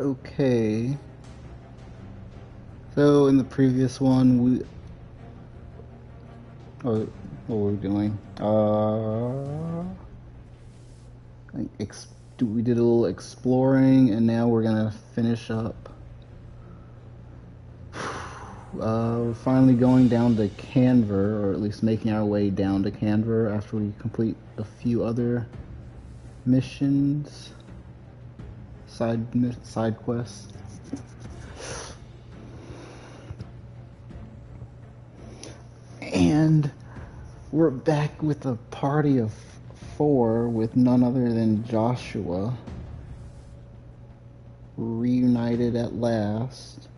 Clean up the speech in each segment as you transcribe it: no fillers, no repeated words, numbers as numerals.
Okay. So in the previous one, what were we doing? We did a little exploring, and now we're gonna finish up. We're finally going down to Kanver, or at least making our way down to Kanver after we complete a few other missions, side quests. And we're back with a party of 4 with none other than Joshua, reunited at last.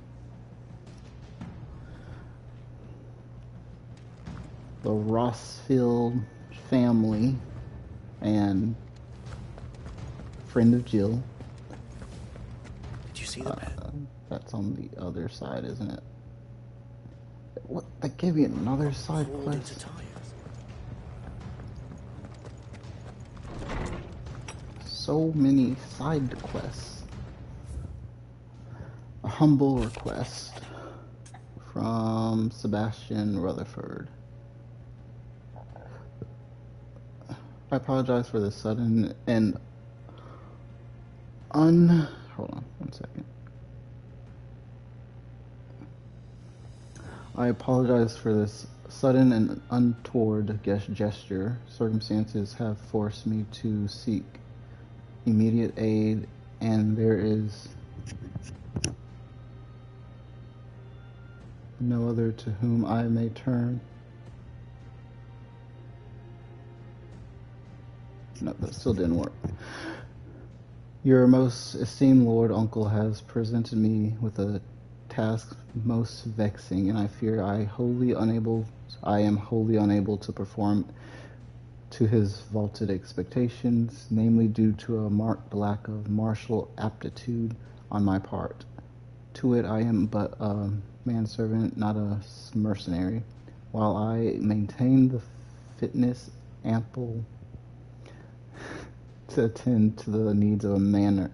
The Rossfield family and friend of Jill. Did you see the man? That's on the other side, isn't it? What? That gave me another side quest. So many side quests. A humble request from Sebastian Rutherford. I apologize for the sudden and hold on one second. I apologize for this sudden and untoward gesture. Circumstances have forced me to seek immediate aid, and there is no other to whom I may turn. No, that still didn't work. Your most esteemed Lord Uncle has presented me with a task most vexing, and I fear I am wholly unable to perform to his vaulted expectations, namely due to a marked lack of martial aptitude on my part. To it, I am but a manservant, not a mercenary. While I maintain the fitness ample to attend to the needs of a man.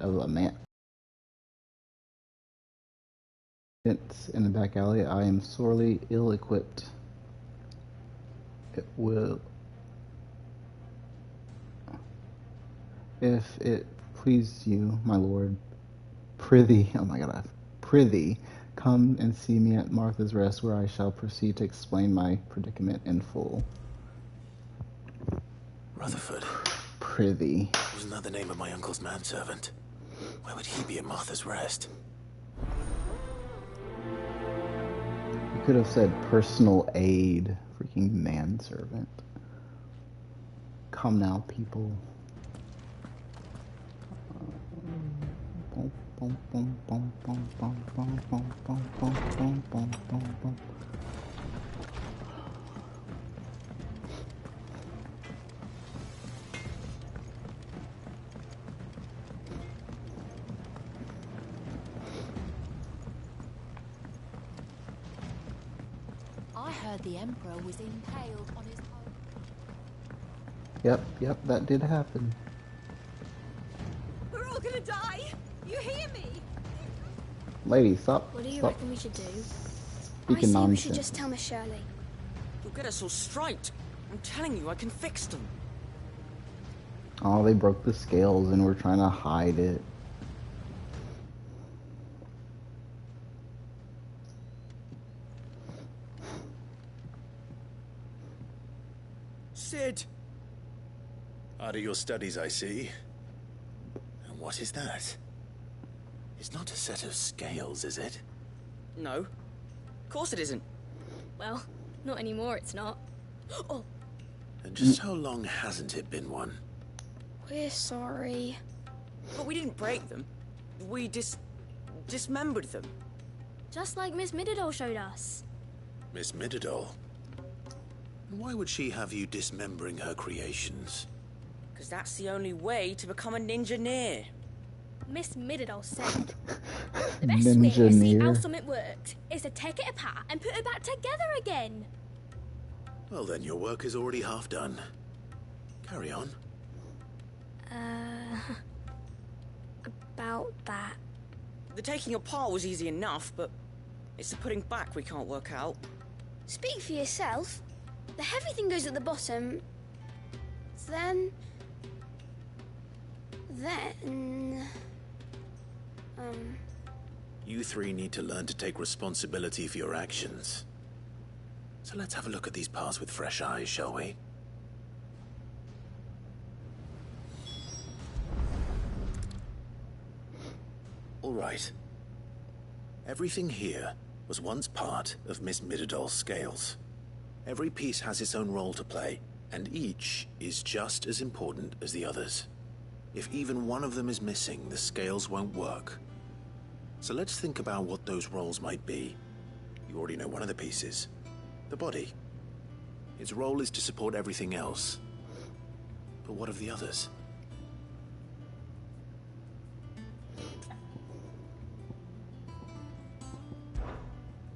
In the back alley, I am sorely ill-equipped. It will, if it please you, my lord, prithee, oh my god, prithee, come and see me at Martha's Rest, where I shall proceed to explain my predicament in full. Rutherford. Prithee. Wasn't that the name of my uncle's manservant? Why would he be at Martha's Rest? You could have said personal aid. Freaking manservant. Come now, people. I heard the Emperor was impaled on his own. Yep, that did happen. We're all gonna die! You hear me? Lady, stop. What do you stop reckon we should do? speaking I say nonsense. we should just tell Miss Shirley. You'll get us all straight. I'm telling you, I can fix them. Oh, they broke the scales and we're trying to hide it. Sid! Out of your studies, I see. And what is that? It's not a set of scales, is it? No. Of course it isn't. Well, not anymore, it's not. Oh, And just how long hasn't it been one? we're sorry. But we didn't break them. We dismembered them. Just like Miss Middledore showed us. Miss Middledore? Why would she have you dismembering her creations? Because that's the only way to become a ninja-neer. Miss Middledore said the best way to see how something worked is to take it apart and put it back together again. Well then, your work is already half done. Carry on. About that. The taking apart was easy enough, but it's the putting back we can't work out. Speak for yourself. The heavy thing goes at the bottom. Then... You three need to learn to take responsibility for your actions. So let's have a look at these parts with fresh eyes, shall we? All right. Everything here was once part of Miss Midadol's scales. Every piece has its own role to play, and each is just as important as the others. If even one of them is missing, the scales won't work. So let's think about what those roles might be. You already know one of the pieces. The body. Its role is to support everything else. But what of the others?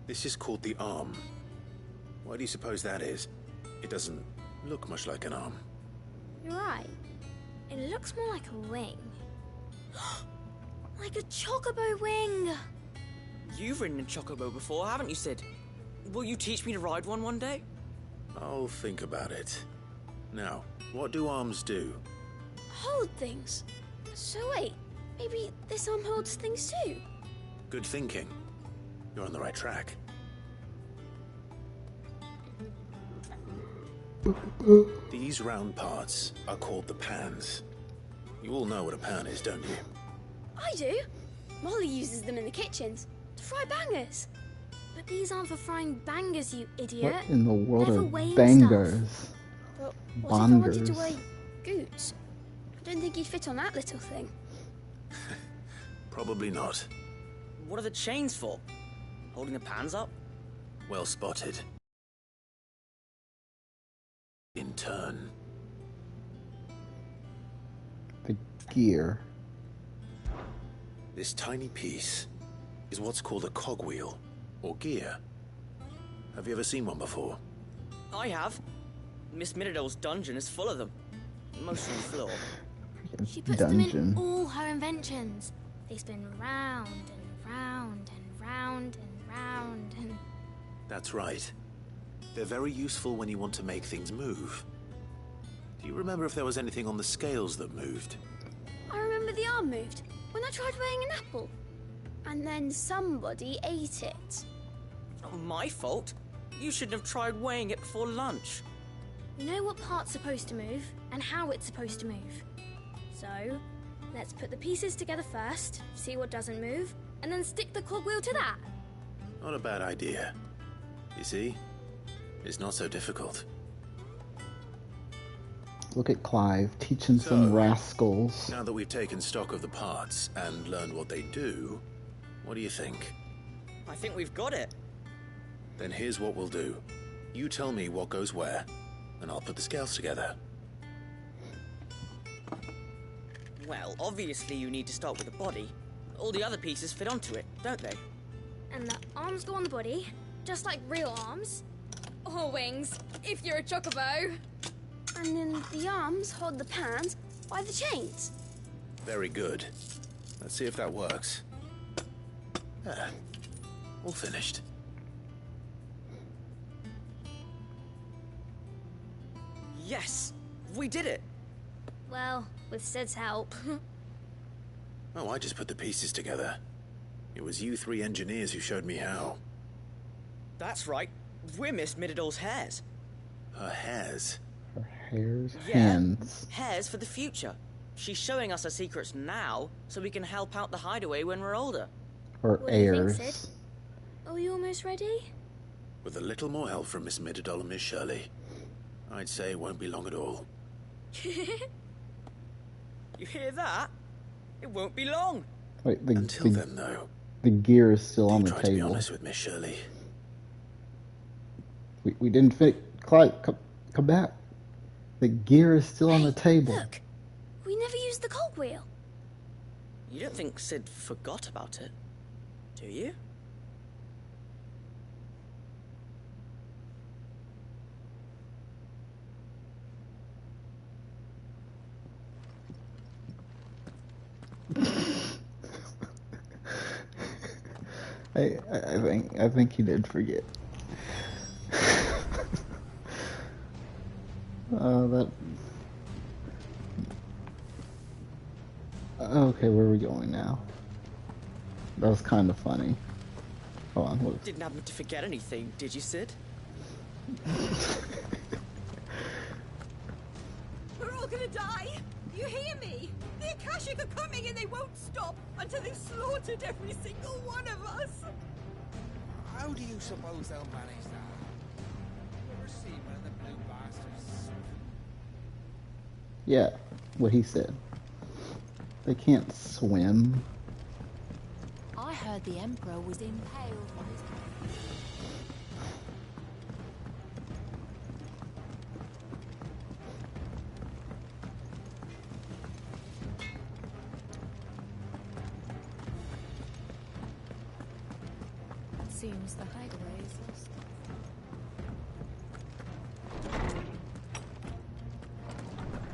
This is called the arm. Why do you suppose that is? It doesn't look much like an arm. You're right. It looks more like a wing. Like a chocobo wing! You've ridden a chocobo before, haven't you, Sid? Will you teach me to ride one day? I'll think about it. Now, what do arms do? Hold things. So wait, maybe this arm holds things too? Good thinking. You're on the right track. These round parts are called the pans. You all know what a pan is, don't you? I do. Molly uses them in the kitchens to fry bangers. But these aren't for frying bangers, you idiot. What in the world They're for are weighing bangers? stuff. But what if I wanted to weigh goods? I don't think you'd fit on that little thing. Probably not. What are the chains for? Holding the pans up? Well spotted. In turn. The gear. This tiny piece is what's called a cogwheel, or gear. Have you ever seen one before? I have. Miss Midadol's dungeon is full of them. Mostly on the floor. She puts them in all her inventions. They spin round and round and round and round and... That's right. They're very useful when you want to make things move. Do you remember if there was anything on the scales that moved? I remember the arm moved when I tried weighing an apple. And then somebody ate it. Not my fault. You shouldn't have tried weighing it before lunch. We know what part's supposed to move and how it's supposed to move. So, let's put the pieces together first, see what doesn't move, and then stick the cogwheel to that. Not a bad idea. You see? It's not so difficult. Look at Clive teaching some rascals. Now that we've taken stock of the parts and learned what they do, what do you think? I think we've got it. Then here's what we'll do. You tell me what goes where, and I'll put the scales together. Well, obviously you need to start with the body. All the other pieces fit onto it, don't they? And the arms go on the body, just like real arms. Or wings, if you're a chocobo. And then the arms hold the pans by the chains. Very good. Let's see if that works. There. All finished. Yes! We did it! Well, with Sid's help. Oh, I just put the pieces together. It was you three engineers who showed me how. That's right. We're Miss Midadol's hairs. Her hairs? Her hair's Yeah, hands. hairs for the future. She's showing us her secrets now, so we can help out the hideaway when we're older. Her What do you heirs. think, Sid? Are we almost ready? With a little more help from Miss Midadol and Miss Shirley, I'd say it won't be long at all. You hear that? It won't be long. Wait, Until then, though, the gear is still on do the try to be table. honest with Miss Shirley. We didn't fit. Clive, come back. The gear is still on the table. Look, we never used the cogwheel. You don't think Sid forgot about it, do you? I think he did forget. That. Okay, where are we going now? That was kind of funny. Hold on, look. Didn't happen to forget anything, did you, Sid? We're all gonna die! You hear me? The Akashic are coming and they won't stop until they've slaughtered every single one of us! How do you suppose they'll manage that? You ever see one of the blue bastards? Yeah, what he said. They can't swim. I heard the Emperor was impaled on his... Seems the hideaway is lost.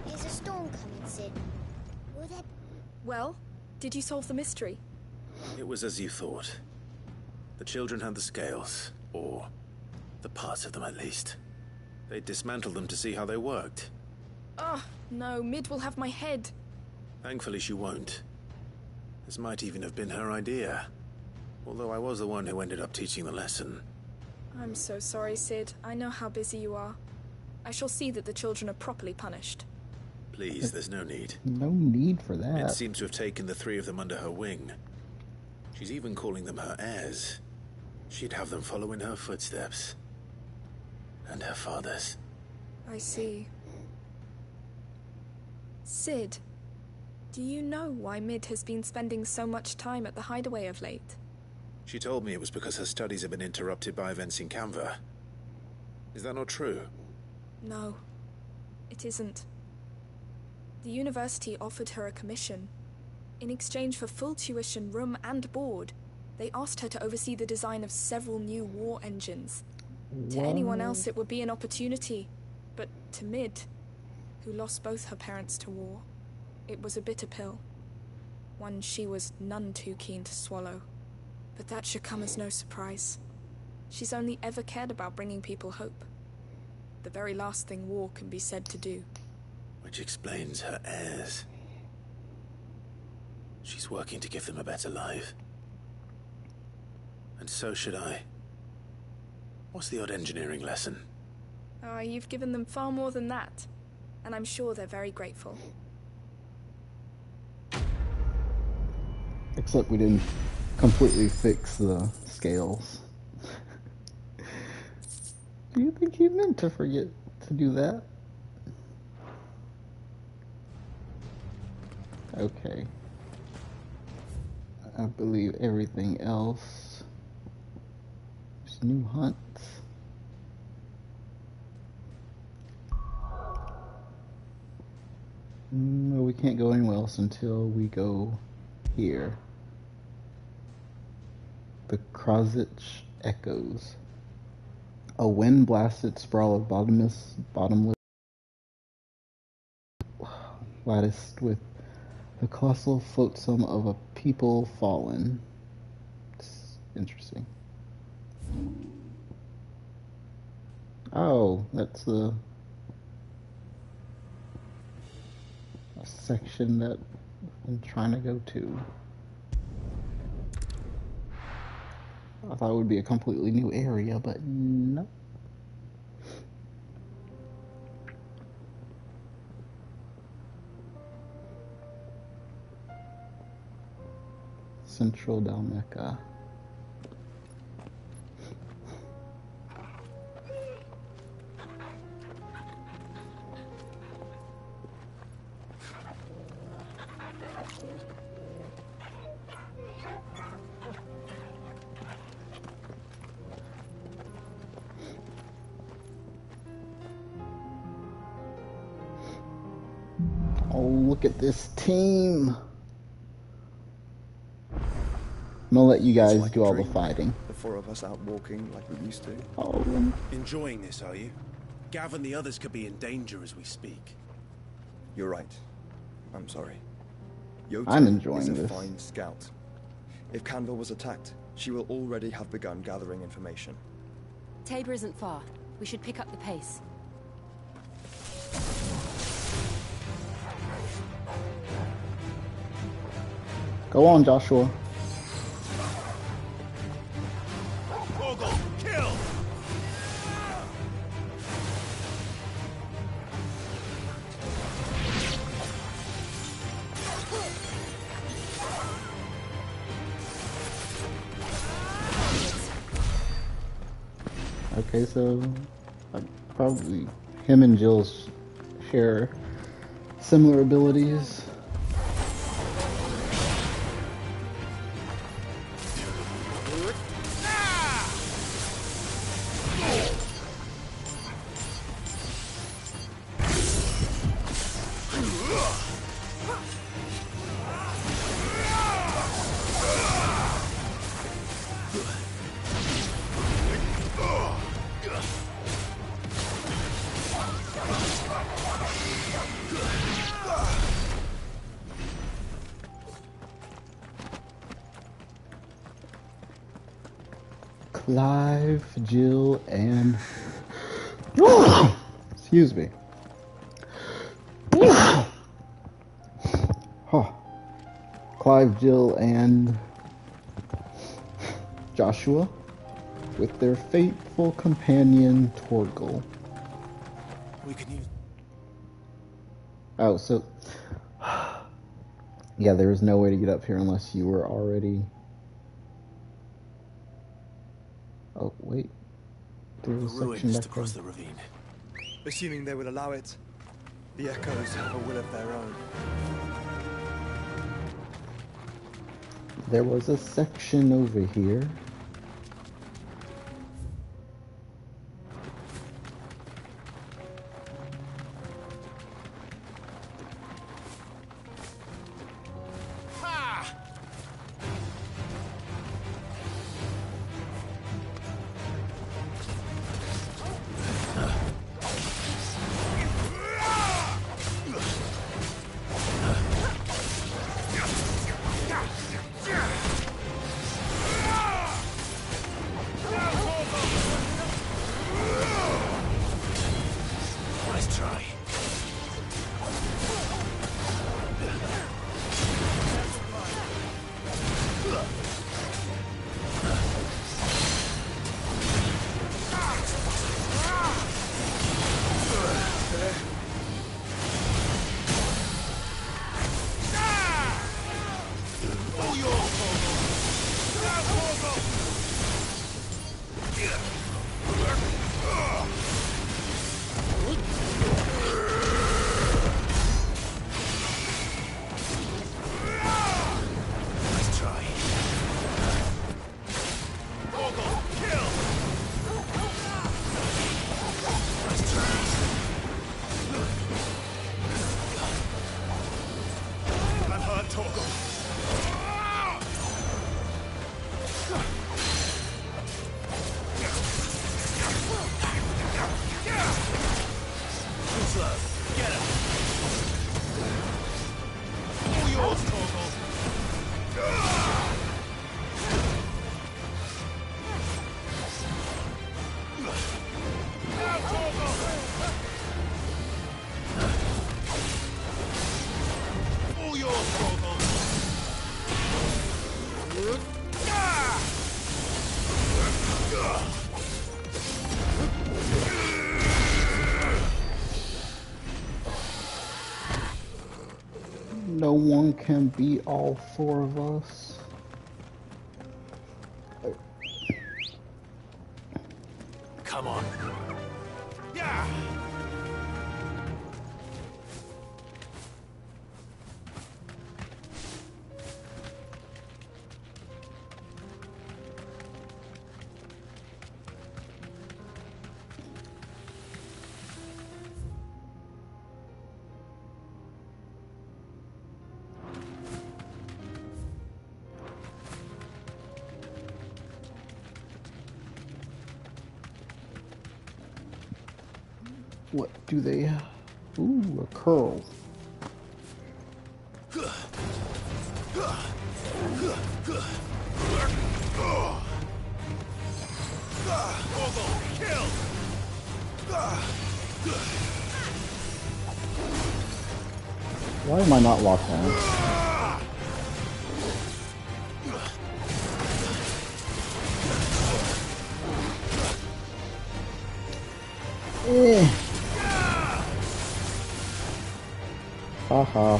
There's a storm coming, Sid. Will there... Well, did you solve the mystery? It was as you thought. The children had the scales, or the parts of them at least. They dismantled them to see how they worked. Oh, no, Mid will have my head. Thankfully she won't. This might even have been her idea. Although I was the one who ended up teaching the lesson. I'm so sorry, Sid. I know how busy you are. I shall see that the children are properly punished. Please, there's no need. No need for that. It seems to have taken the three of them under her wing. She's even calling them her heirs. She'd have them follow in her footsteps. And her father's. I see. Sid, do you know why Mid has been spending so much time at the hideaway of late? She told me it was because her studies have been interrupted by events in Kanver. Is that not true? No, it isn't. The university offered her a commission. In exchange for full tuition, room and board, they asked her to oversee the design of several new war engines. To anyone else it would be an opportunity, but to Mid, who lost both her parents to war, it was a bitter pill. One she was none too keen to swallow. But that should come as no surprise. She's only ever cared about bringing people hope. The very last thing war can be said to do. Which explains her heirs. She's working to give them a better life. And so should I. What's the odd engineering lesson? Oh, you've given them far more than that. And I'm sure they're very grateful. Except we didn't completely fix the scales. Do you think he meant to forget to do that? Okay. I believe everything else. There's new hunts. No, we can't go anywhere else until we go here. The Krozich Echoes. A wind-blasted sprawl of bottomless latticed with the colossal flotsam of a people fallen. It's interesting. Oh, that's a section that I'm trying to go to. I thought it would be a completely new area, but no. Central Dalmecca. Oh, look at this team. I'm gonna let you guys do all the fighting. The four of us out walking like we used to. Oh. Enjoying this, are you? Gav and the others could be in danger as we speak. You're right. I'm sorry. Yota I'm enjoying is a this. fine scout. If Kanver was attacked, she will already have begun gathering information. Tabor isn't far. We should pick up the pace. Go on, Joshua. Kill! Okay, so probably him and Jill share similar abilities. Clive, Jill, and excuse me. Huh. Clive, Jill, and Joshua with their faithful companion Torgal. We can use. Oh, so yeah, there was no way to get up here unless you were already. Oh, wait. There's a section back across the ravine. Assuming they will allow it, the echoes have a will of their own. There was a section over here. No one can beat all four of us. Come on. Yeah. What do they have? Ooh, a curl. Why am I not locked on? Haha.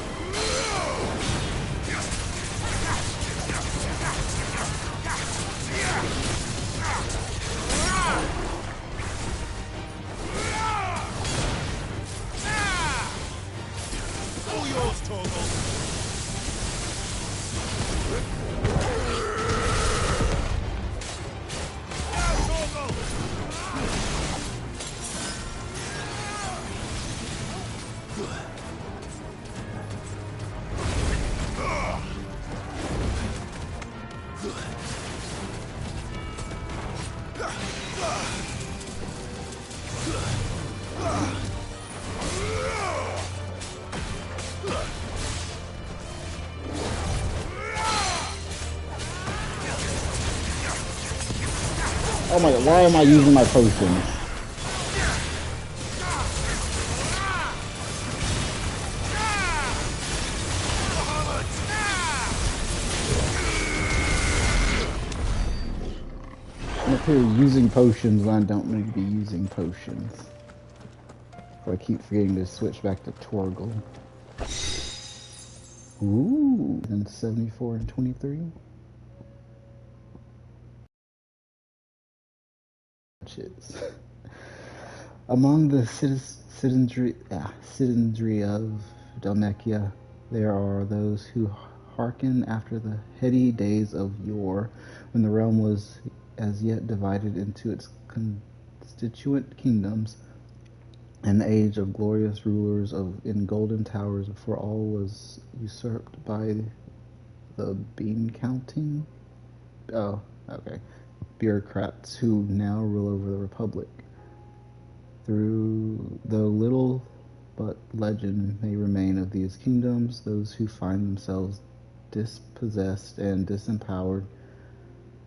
Oh my god, why am I using my potions? I'm up here using potions when I don't need to be using potions. So I keep forgetting to switch back to Torgal. Ooh, and 74 and 23. Among the citizenry of Dalmekia, there are those who hearken after the heady days of yore, when the realm was as yet divided into its constituent kingdoms, an age of glorious rulers in golden towers, before all was usurped by the bean-counting bureaucrats who now rule over the Republic. Though little but legend may remain of these kingdoms, those who find themselves dispossessed and disempowered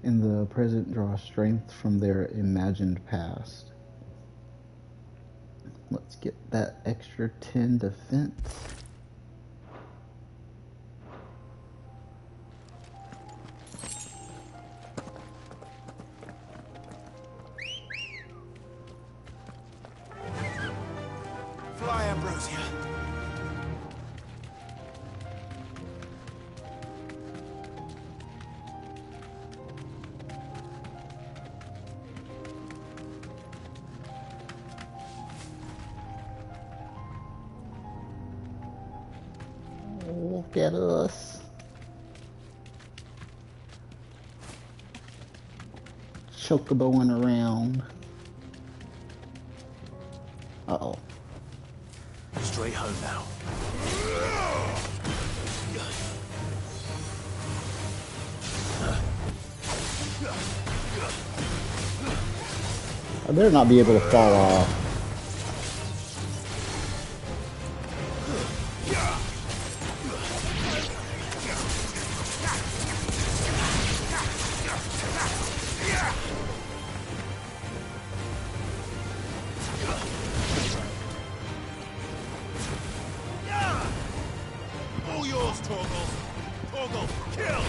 in the present draw strength from their imagined past. Let's get that extra 10 defense. Fly, Ambrosia. Look at us. Chocoboing around. Uh-oh. Straight home now. I better not be able to fall off. All yours, Torgal. Torgal, kill!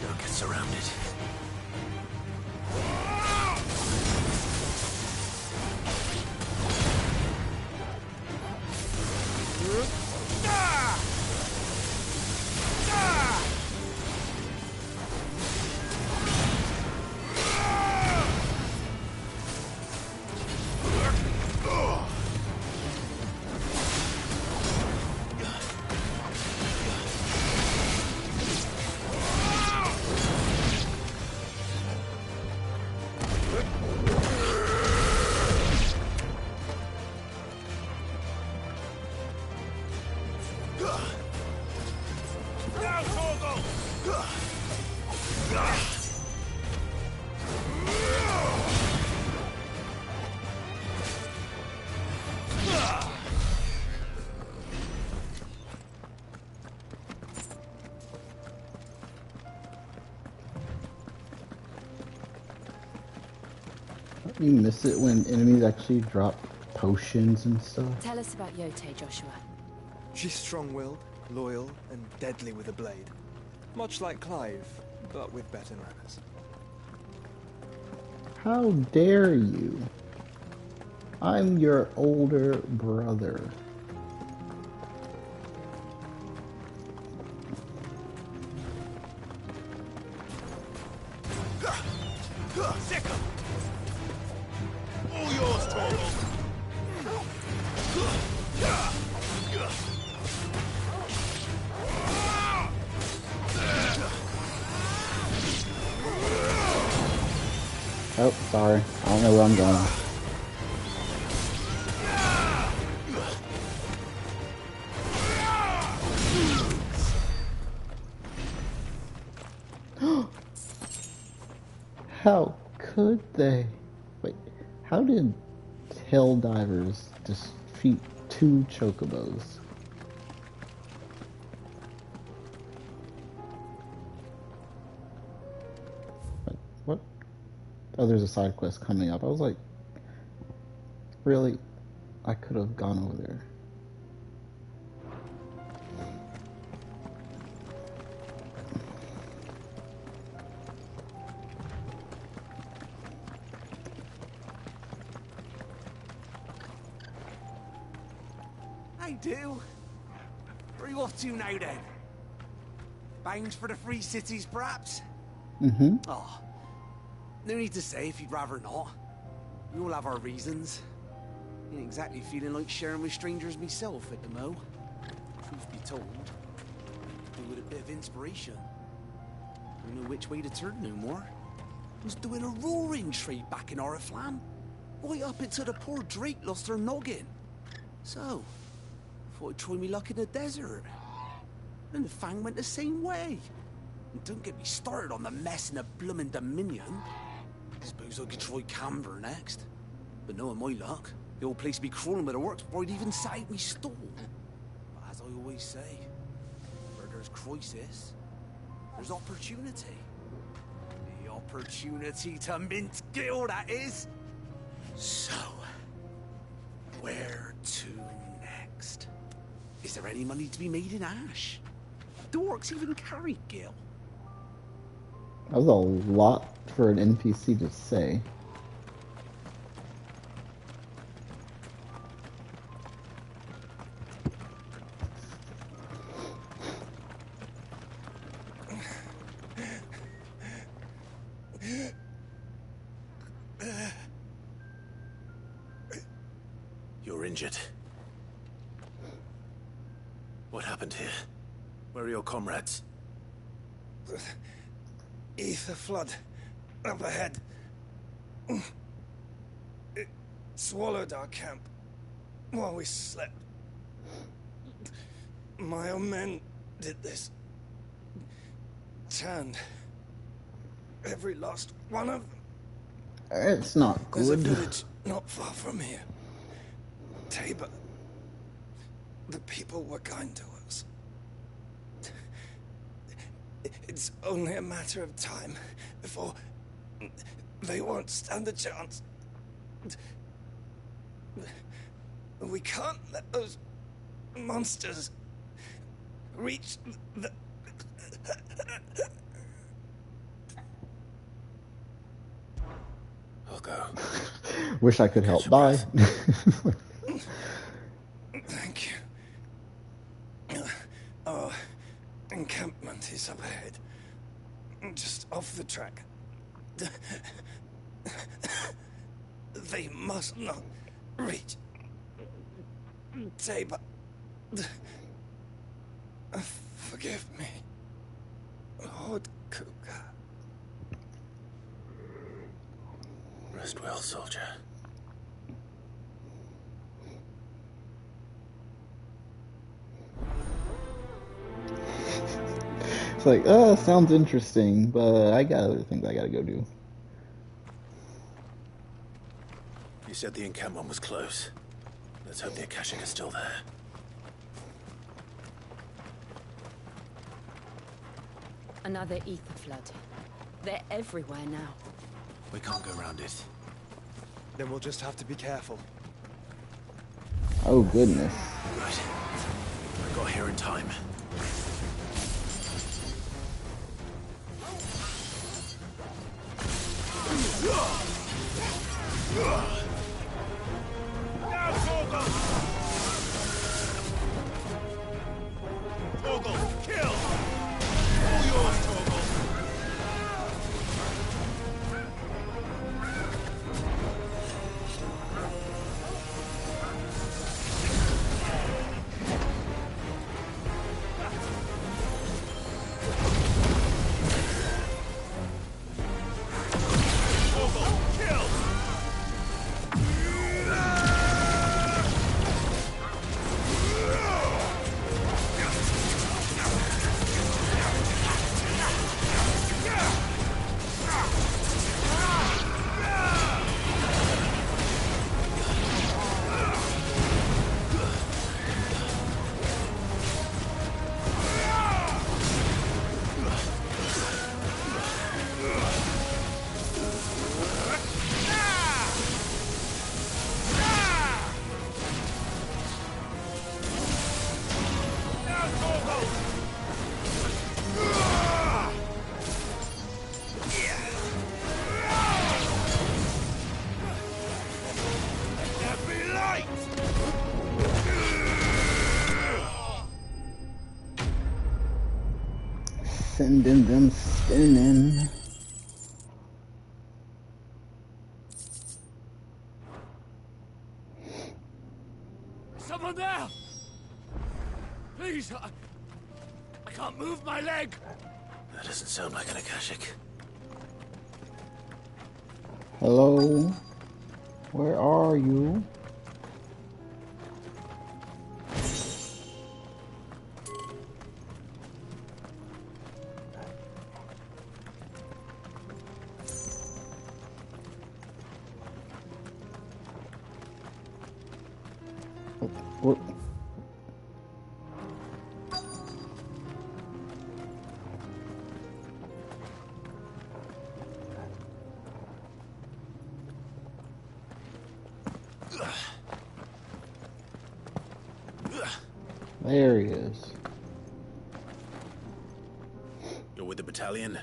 Don't get surrounded. You miss it when enemies actually drop potions and stuff. Tell us about Yote, Joshua. She's strong-willed, loyal, and deadly with a blade. Much like Clive, but with better manners. How dare you? I'm your older brother. Sick 'em! All yours, Torgal! Oh, sorry. I don't know where I'm going. How could they? Wait, how did Hell Divers defeat 2 chocobos? What? Oh, there's a side quest coming up. I was like, really? I could have gone over there. I do. Where are you off to now, then? Bound for the Free Cities, perhaps? Mm-hmm. Oh, no need to say if you'd rather not. We all have our reasons. Ain't exactly feeling like sharing with strangers myself at the mo. Truth be told, do with a bit of inspiration. Don't know which way to turn no more. Was doing a roaring trade back in Oriflamme. Right up until the poor Drake lost her noggin. So, thought I'd try me luck in the desert. And the Fang went the same way. And don't get me started on the mess in the bloomin' Dominion. Suppose I could try Kanver next. But knowing my luck, the old place would be crawling with the works before I'd even set out me stall. But as I always say, where there's crisis, there's opportunity. The opportunity to mint Gil, that is. So, where to next? Is there any money to be made in Ash? Do orcs even carry Gil? That was a lot for an NPC to say. You're injured. What happened here? Where are your comrades? Ether flood up ahead. It swallowed our camp while we slept. My own men did this. Turned every last one of them. It's not There's a good. village not far from here. Tabor. The people were kind to us. It's only a matter of time before they won't stand a chance. We can't let those monsters reach the... I'll go. Wish I could help. Bye. Thank you. Our encampment is up ahead. Just off the track. They must not reach Tabor. Forgive me, Lord Cougar. Rest well, soldier. It's like, sounds interesting, but I got other things I gotta go do. You said the encampment was close. Let's hope the Akashic is still there. Another ether flood. They're everywhere now. We can't go around it. Then we'll just have to be careful. Oh, goodness. Right. I got here in time. Now, Torgal! Torgal, kill! All yours, Torgal! Sending them spinning. Someone there! Please, I can't move my leg! That doesn't sound like an Akashic. Hello? Where are you? What? There he is. You're with the battalion?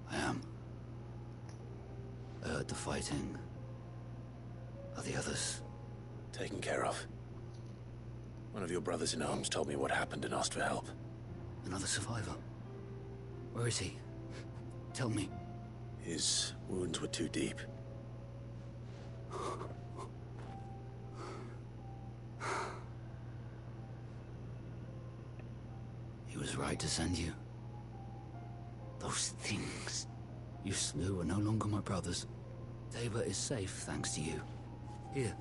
I am. I heard the fighting. Are the others? Taken care of. One of your brothers in arms told me what happened and asked for help. Another survivor? Where is he? Tell me. His wounds were too deep. He was right to send you. Those things you slew are no longer my brothers. Tabor is safe thanks to you. Here,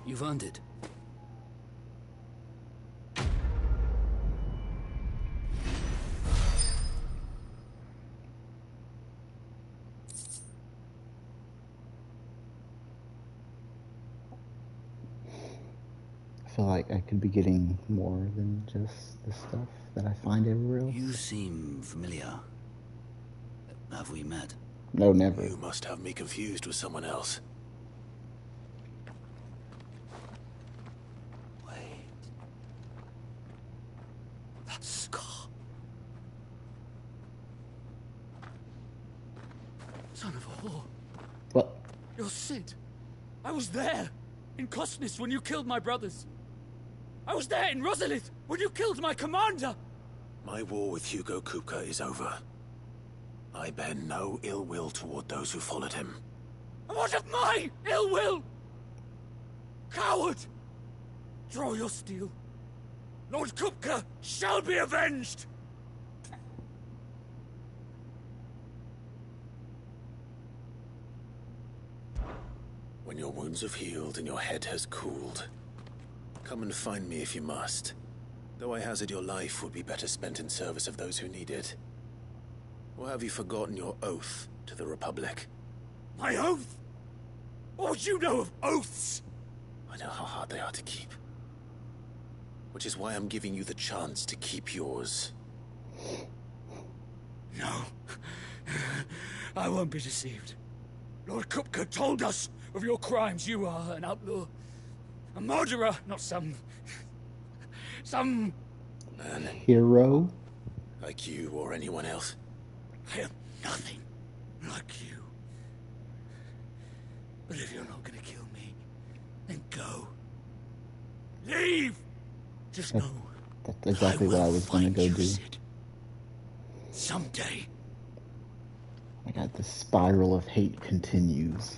you've earned it. I feel like I could be getting more than just the stuff that I find everywhere else. You seem familiar. Have we met? No, never. You must have me confused with someone else. Wait. That scar. Son of a whore. What? You're Sid. I was there, in Kosnis, when you killed my brothers. I was there in Rosalith, when you killed my commander. My war with Hugo Kupka is over. I bear no ill will toward those who followed him. And what of my ill will? Coward! Draw your steel. Lord Kupka shall be avenged! When your wounds have healed and your head has cooled, come and find me if you must. Though I hazard your life would be better spent in service of those who need it. Or have you forgotten your oath to the Republic? My oath? What do you know of oaths? I know how hard they are to keep. Which is why I'm giving you the chance to keep yours. No. I won't be deceived. Lord Kupka told us of your crimes. You are an outlaw. A murderer, not some man. Hero? Like you or anyone else. I am nothing like you. But if you're not gonna kill me, then go. Leave! Just know. That's exactly what I was gonna go do. Sid. Someday. I got the spiral of hate continues.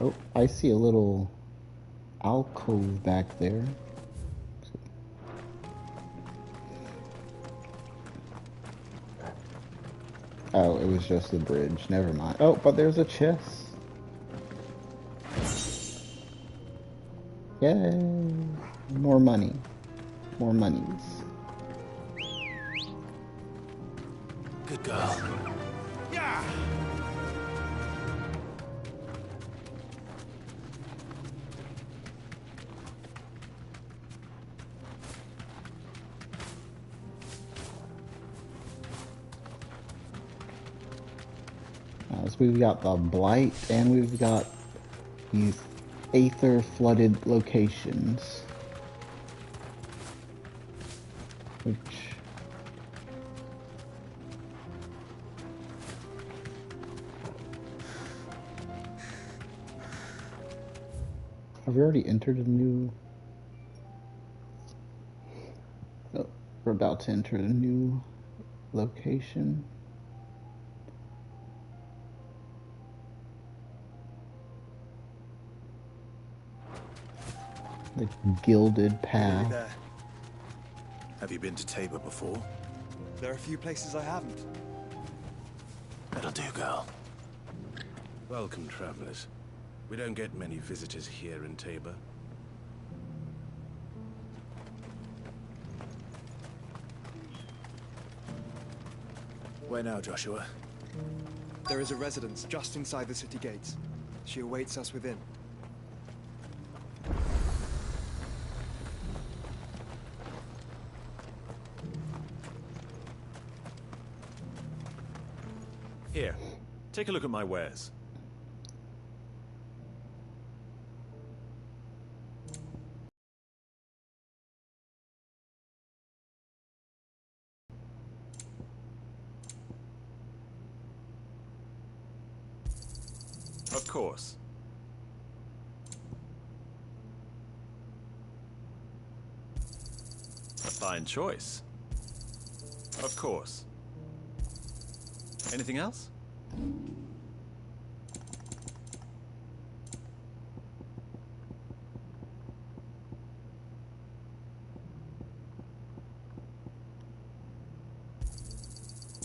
Oh, I see a little alcove back there. Oh, it was just the bridge. Never mind. Oh, but there's a chest. Yay! More money. More monies. Good girl. Yeah! So we've got the Blight, and we've got these Aether-flooded locations. Which... Have we already entered a new... Oh, we're about to enter a new location. The Gilded Path. There. Have you been to Tabor before? There are a few places I haven't. That'll do, girl. Welcome, travelers. We don't get many visitors here in Tabor. Where now, Joshua? There is a residence just inside the city gates. She awaits us within. Here, take a look at my wares. Of course. A fine choice. Of course. Anything else?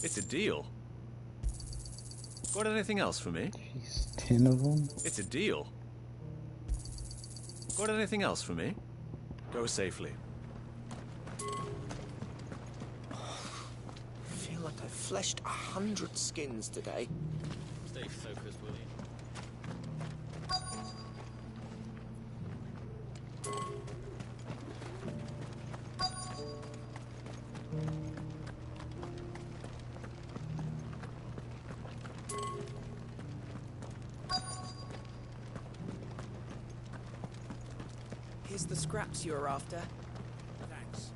It's a deal. Got anything else for me? Jeez, 10 of them? It's a deal. Got anything else for me? Go safely. I feel like I've fleshed 100 skins today. Stay focused, will you? Here's the scraps you're after. Thanks.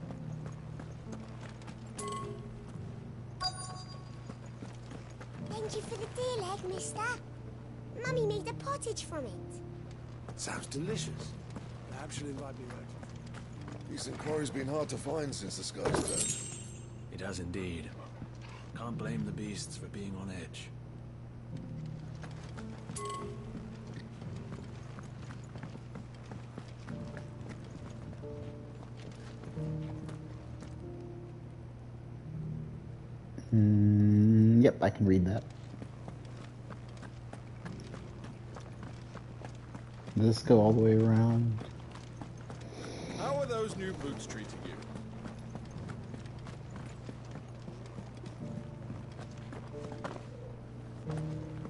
Thank you for the deal egg, mister. Mummy made a pottage from it. Sounds delicious. Perhaps you'll invite me right. Decent quarry's been hard to find since the sky's turned. It has indeed. Can't blame the beasts for being on edge. Yep, I can read that. Does this go all the way around? How are those new boots treating you?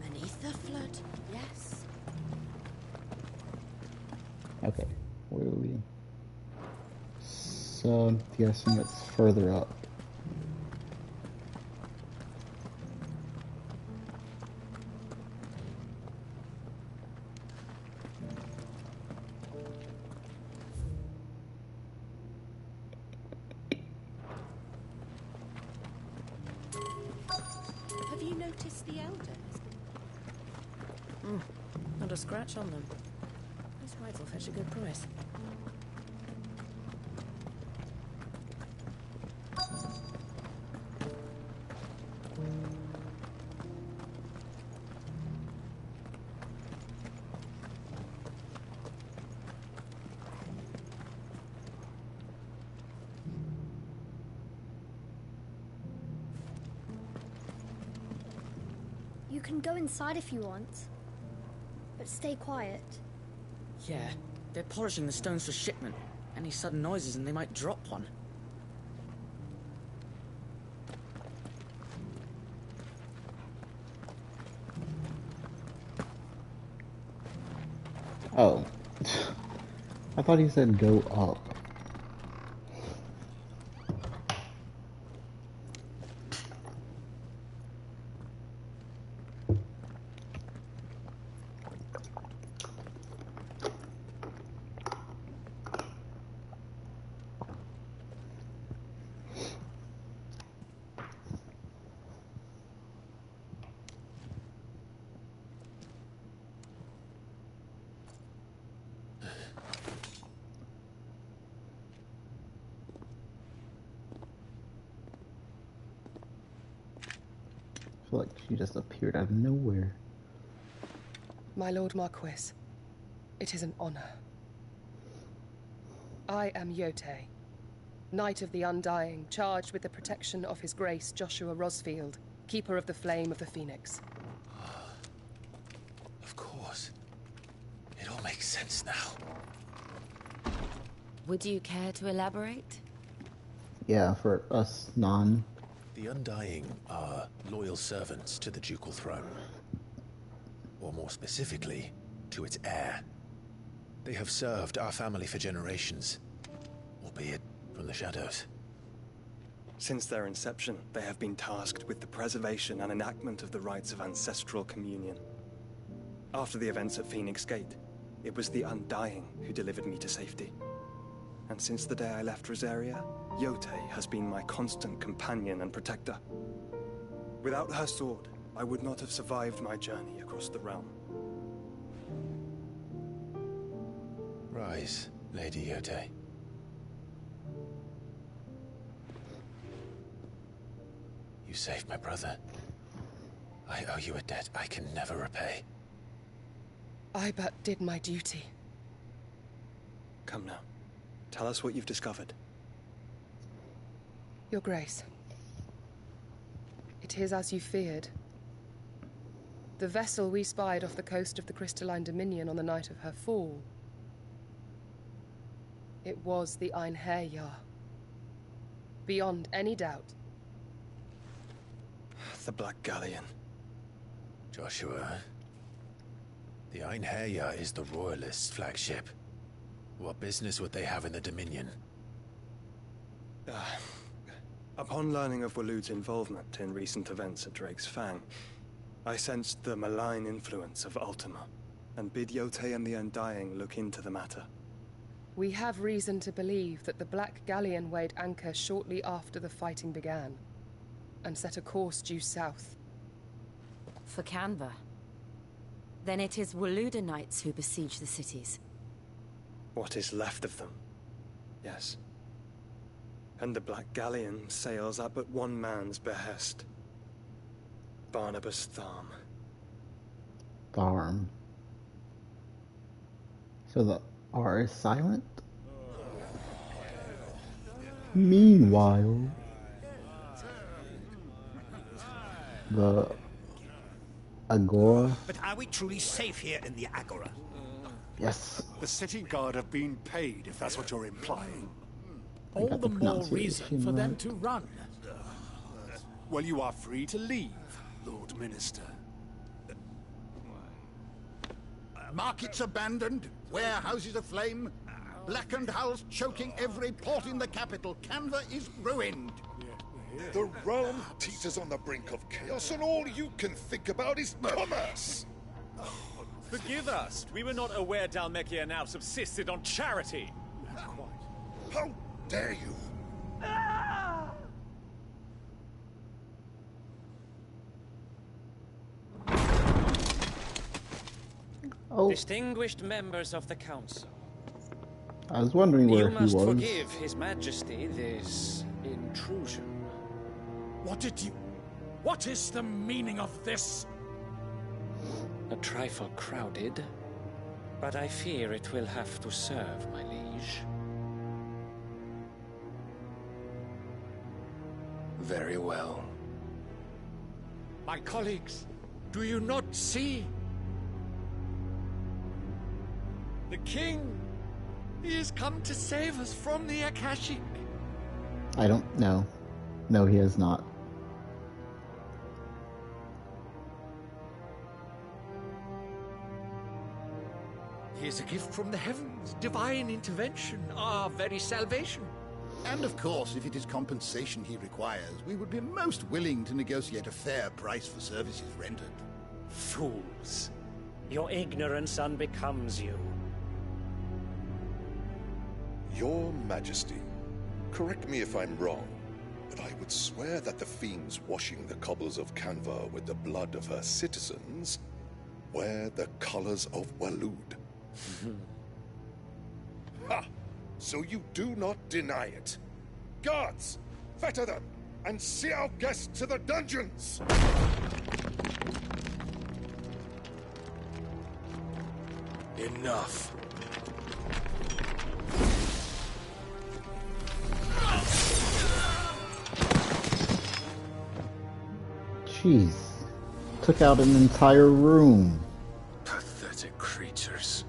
Beneath the flood, yes. Okay, where are we? So I'm guessing it's further up. Have you noticed the elders? Not a scratch on them. These hides will fetch a good price. You can go inside if you want, but stay quiet. Yeah, they're polishing the stones for shipment. Any sudden noises and they might drop one. Oh. I thought he said go up. I feel like she just appeared out of nowhere. My Lord Marquis, it is an honor. I am Yote, Knight of the Undying, charged with the protection of His Grace Joshua Rosfield, Keeper of the Flame of the Phoenix. Of course. It all makes sense now. Would you care to elaborate? Yeah, for us non. The Undying are loyal servants to the ducal throne. Or more specifically, to its heir. They have served our family for generations, albeit from the shadows. Since their inception, they have been tasked with the preservation and enactment of the rites of ancestral communion. After the events at Phoenix Gate, it was the Undying who delivered me to safety. And since the day I left Rosaria, Yote has been my constant companion and protector. Without her sword, I would not have survived my journey across the realm. Rise, Lady Yote. You saved my brother. I owe you a debt I can never repay. I but did my duty. Come now. Tell us what you've discovered. Your Grace. It is as you feared. The vessel we spied off the coast of the Crystalline Dominion on the night of her fall. It was the Einherjar. Beyond any doubt. The Black Galleon. Joshua, the Einherjar is the Royalists' flagship. What business would they have in the Dominion? Upon learning of Waloed's involvement in recent events at Drake's Fang, I sensed the malign influence of Ultima, and bid Yote and the Undying look into the matter. We have reason to believe that the Black Galleon weighed anchor shortly after the fighting began, and set a course due south. For Kanver. Then it is Waloed knights who besiege the cities. What is left of them? Yes. And the Black Galleon sails at but one man's behest. Barnabas Tharm. Tharm. So the R is silent? Meanwhile... The Agora? But are we truly safe here in the Agora? Yes. The city guard have been paid, if that's what you're implying. All the more reason for them to run. Well, you are free to leave, Lord Minister. Markets abandoned, warehouses aflame, blackened hulls choking every port in the capital. Kanver is ruined. The realm teeters on the brink of chaos, and all you can think about is commerce. Forgive us. We were not aware Dhalmekia now subsisted on charity. How dare you? Oh. Distinguished members of the council. I was wondering where you he must was. forgive His Majesty this intrusion. What is the meaning of this? A trifle crowded, but I fear it will have to serve, my liege. Very well. My colleagues, do you not see? The king, he has come to save us from the Akashic. I don't know. No, he has not. He is a gift from the heavens, divine intervention, our very salvation. And of course, if it is compensation he requires, we would be most willing to negotiate a fair price for services rendered. Fools. Your ignorance unbecomes you. Your Majesty, correct me if I'm wrong, but I would swear that the fiends washing the cobbles of Kanver with the blood of her citizens wear the colors of Waloed. Ha! So you do not deny it. Guards, fetter them, and see our guests to the dungeons! Enough. Jeez. Took out an entire room. Pathetic creatures.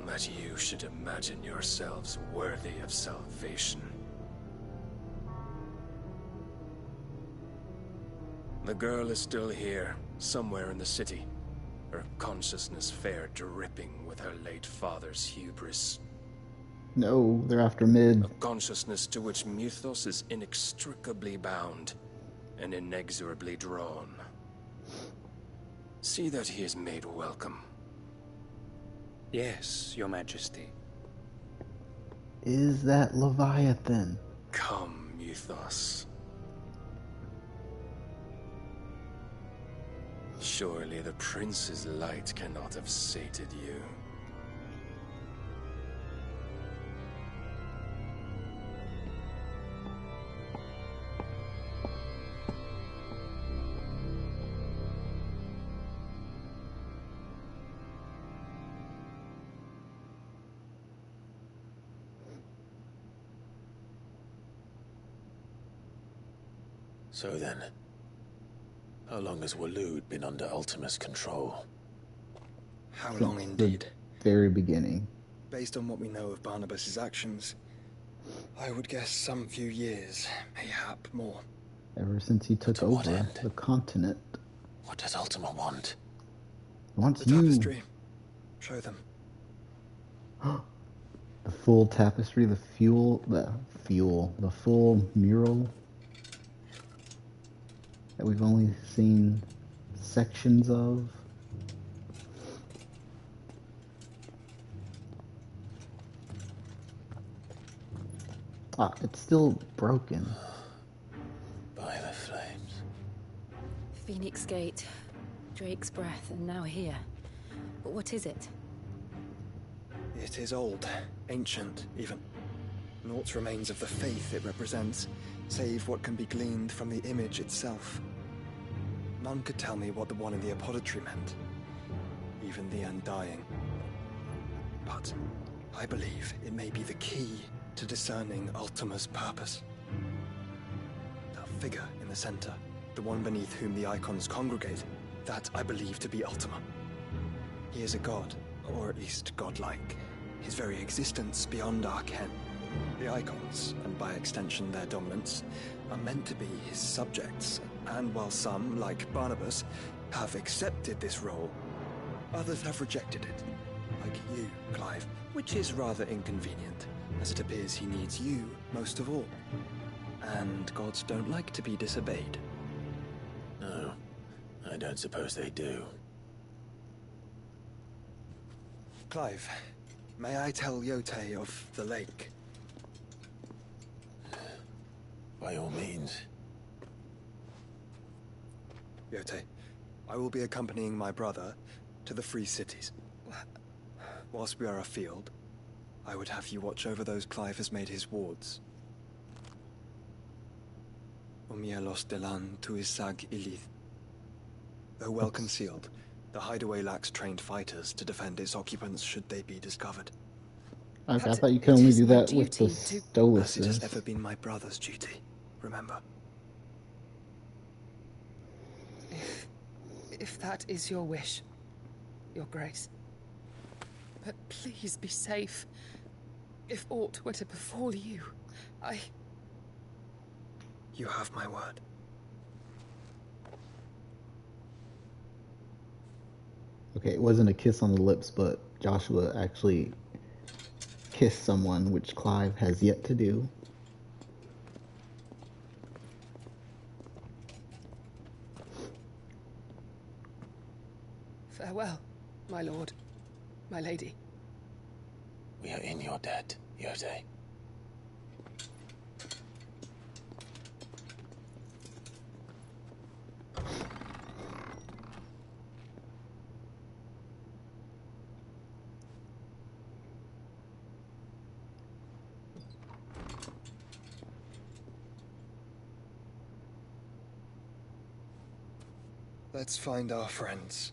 That you should imagine yourselves worthy of salvation. The girl is still here, somewhere in the city. Her consciousness fair dripping with her late father's hubris. No, they're after Mid. A consciousness to which Mythos is inextricably bound and inexorably drawn. See that he is made welcome. Yes, Your Majesty. Is that Leviathan? Come, Mythos. Surely the prince's light cannot have sated you. So then, how long has Waloed been under Ultima's control? How long indeed? The very beginning. Based on what we know of Barnabas's actions, I would guess some few years, mayhap more. Ever since he took over the continent. What does Ultima want? He wants the you. Tapestry. Show them. The full tapestry, the full mural that we've only seen sections of. Ah, it's still broken. By the flames. Phoenix Gate, Drake's Breath, and now here. But what is it? It is old, ancient, even. Naught remains of the faith it represents, save what can be gleaned from the image itself. None could tell me what the one in the apothecary meant, even the Undying. But I believe it may be the key to discerning Ultima's purpose. That figure in the center, the one beneath whom the icons congregate, that I believe to be Ultima. He is a god, or at least godlike. His very existence beyond our ken. The icons, and by extension their dominants, are meant to be his subjects, and while some, like Barnabas, have accepted this role, others have rejected it. Like you, Clive, which is rather inconvenient, as it appears he needs you most of all. And gods don't like to be disobeyed. No, I don't suppose they do. Clive, may I tell Yote of the lake? By all means. Yote, I will be accompanying my brother to the Free Cities. Whilst we are afield, I would have you watch over those Clive has made his wards. Umielos delan tuisag ilith. Though well concealed, the hideaway lacks trained fighters to defend its occupants should they be discovered. I thought you could only do that with the As it Stoluses. has ever been my brother's duty, remember. If that is your wish, Your Grace. But please be safe. If aught were to befall you, You have my word. Okay, it wasn't a kiss on the lips, but Joshua actually kissed someone, which Clive has yet to do. Farewell, my lord, my lady. We are in your debt, Yote. Let's find our friends.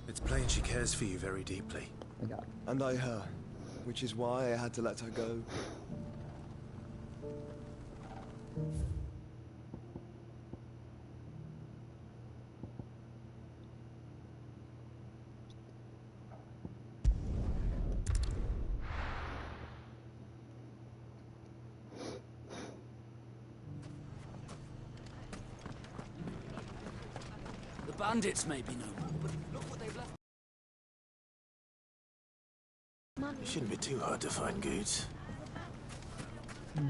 It's plain she cares for you very deeply. And I her, which is why I had to let her go. The bandits may be no more, but look what they've left. It shouldn't be too hard to find goods.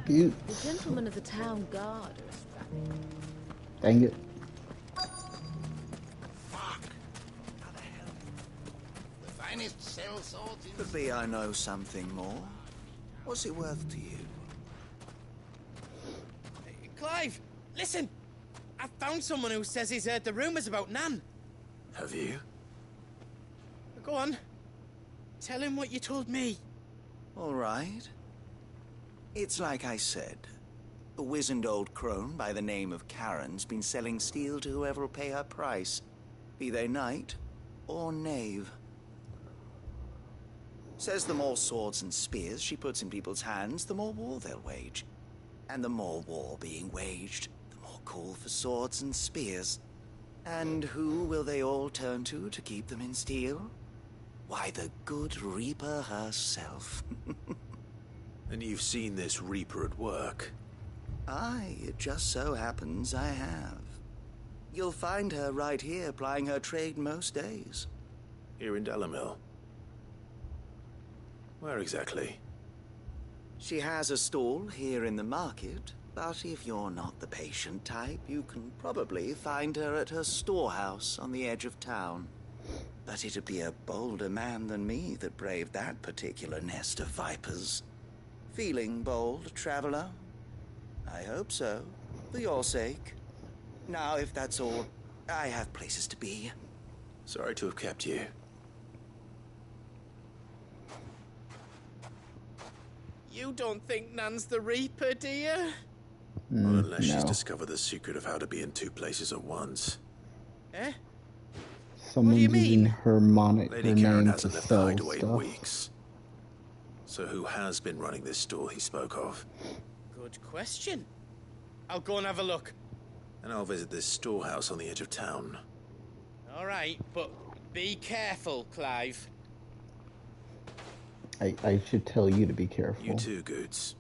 Goods. The gentlemen of the town guard are strapping. Dang it. The finest cell swords in... Could be I know something more. What's it worth to you? Clive, listen! I found someone who says he's heard the rumors about Nan. Have you? Go on. Tell him what you told me. All right. It's like I said. A wizened old crone by the name of Karen's been selling steel to whoever will pay her price, be they knight or knave. Says the more swords and spears she puts in people's hands, the more war they'll wage. And the more war being waged, the more call for swords and spears. And who will they all turn to keep them in steel? Why, the good Reaper herself. And you've seen this Reaper at work? Aye, it just so happens I have. You'll find her right here plying her trade most days. Here in Delamil? Where exactly? She has a stall here in the market, but if you're not the patient type, you can probably find her at her storehouse on the edge of town. But it'd be a bolder man than me that braved that particular nest of vipers. Feeling bold, traveler? I hope so, for your sake. Now, if that's all, I have places to be. Sorry to have kept you. You don't think Nan's the Reaper, do you? Well, unless she's No. discovered the secret of how to be in two places at once. Eh? Someone's do you mean? using her Lady Karen name to hasn't left the sell hideaway in stuff. weeks. So who has been running this store he spoke of? Good question. I'll go and have a look. And I'll visit this storehouse on the edge of town. All right, but be careful, Clive. I should tell you to be careful. You too, Goods.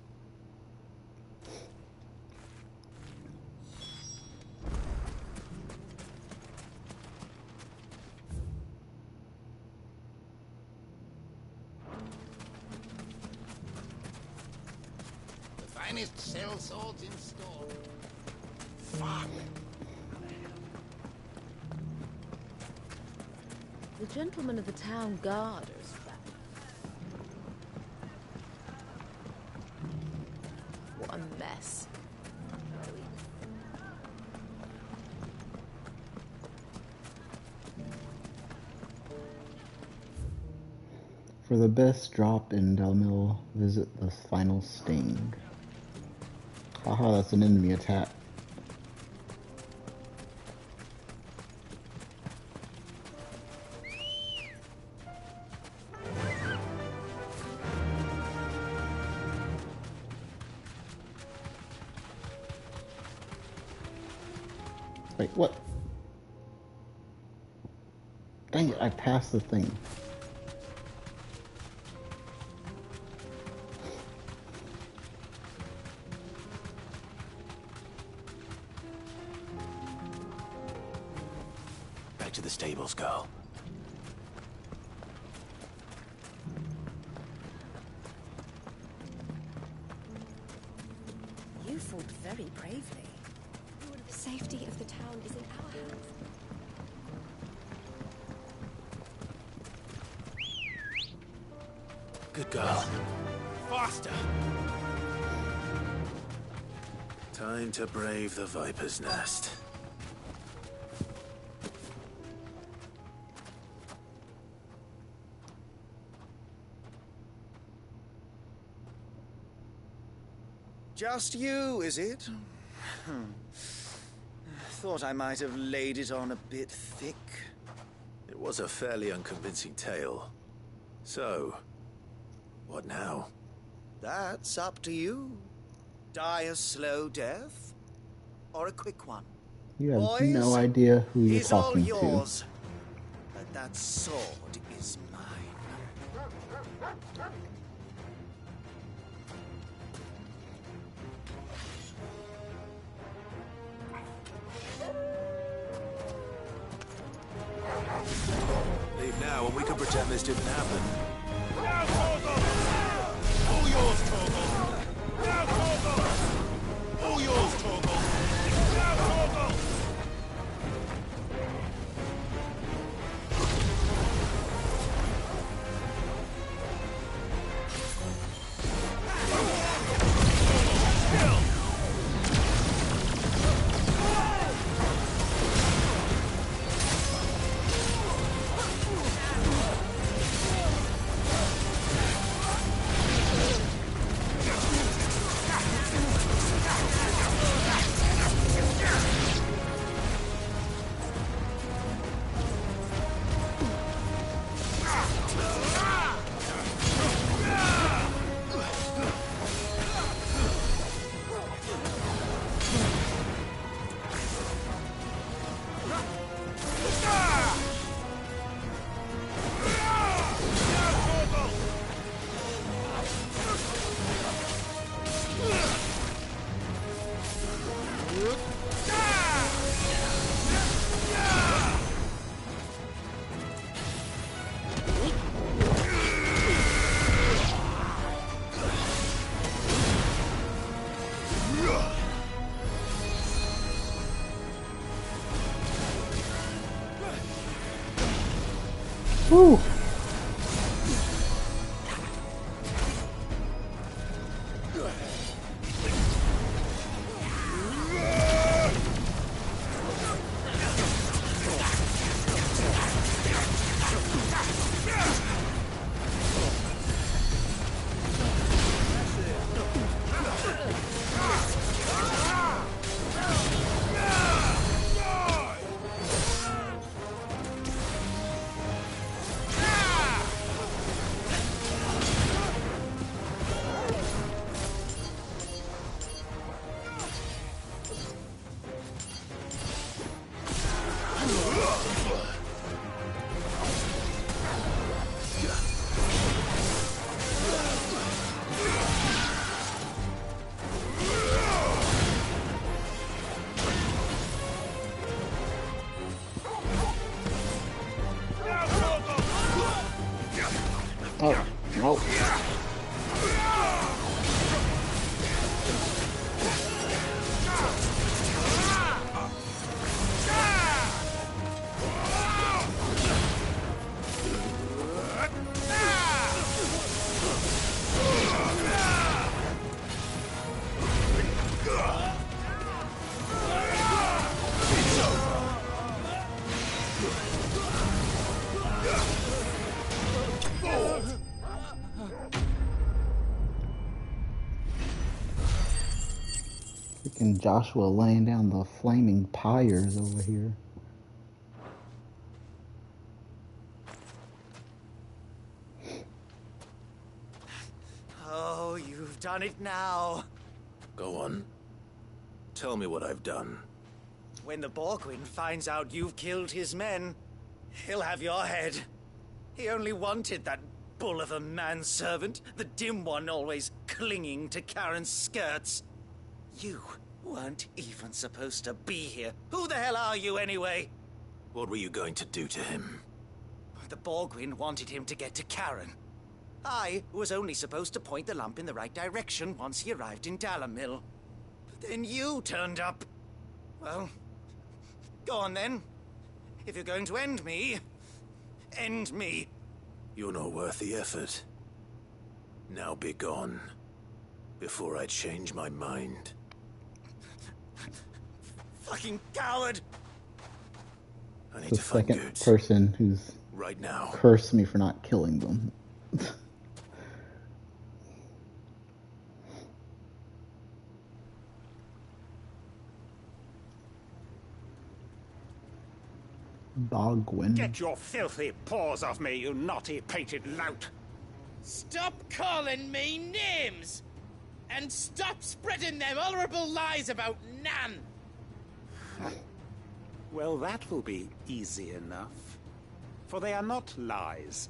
The finest cell swords in store. Fuck. The gentleman of the town guard is back. What a mess. For the best drop in Delmil, visit the final sting. Haha, that's an enemy attack. Wait, what? Dang it, I passed the thing. Back to the stables, girl. You fought very bravely. The safety of the town is in our hands. Good girl. Faster! Time to brave the Viper's Nest. Just you, is it? Thought I might have laid it on a bit thick. It was a fairly unconvincing tale. So, what now? That's up to you. Die a slow death, or a quick one. You have Boys, no idea who you're is all talking to. yours. But that sword is mine. Leave now and we can pretend this didn't happen. Now, Torgal! All yours, Torgal! Now, Torgal! All yours, Torgal! Now, Torgal! Woo! Oh, no. Freaking Joshua laying down the flaming pyres over here. Oh, you've done it now. Go on. Tell me what I've done. When the Borgwyn finds out you've killed his men, he'll have your head. He only wanted that bull of a manservant, the dim one always clinging to Karen's skirts. You weren't even supposed to be here. Who the hell are you anyway? What were you going to do to him? The Borgwyn wanted him to get to Karen. I was only supposed to point the lamp in the right direction once he arrived in Dalamil. But then you turned up. Well, go on then. If you're going to end me, end me. You're not worth the effort. Now be gone, before I change my mind. Fucking coward! I need The to find second Goods. person who's Right now. cursed me for not killing them. Bogwin. Get your filthy paws off me, you naughty painted lout! Stop calling me names! And stop spreading them horrible lies about Nan! Well, that will be easy enough. For they are not lies.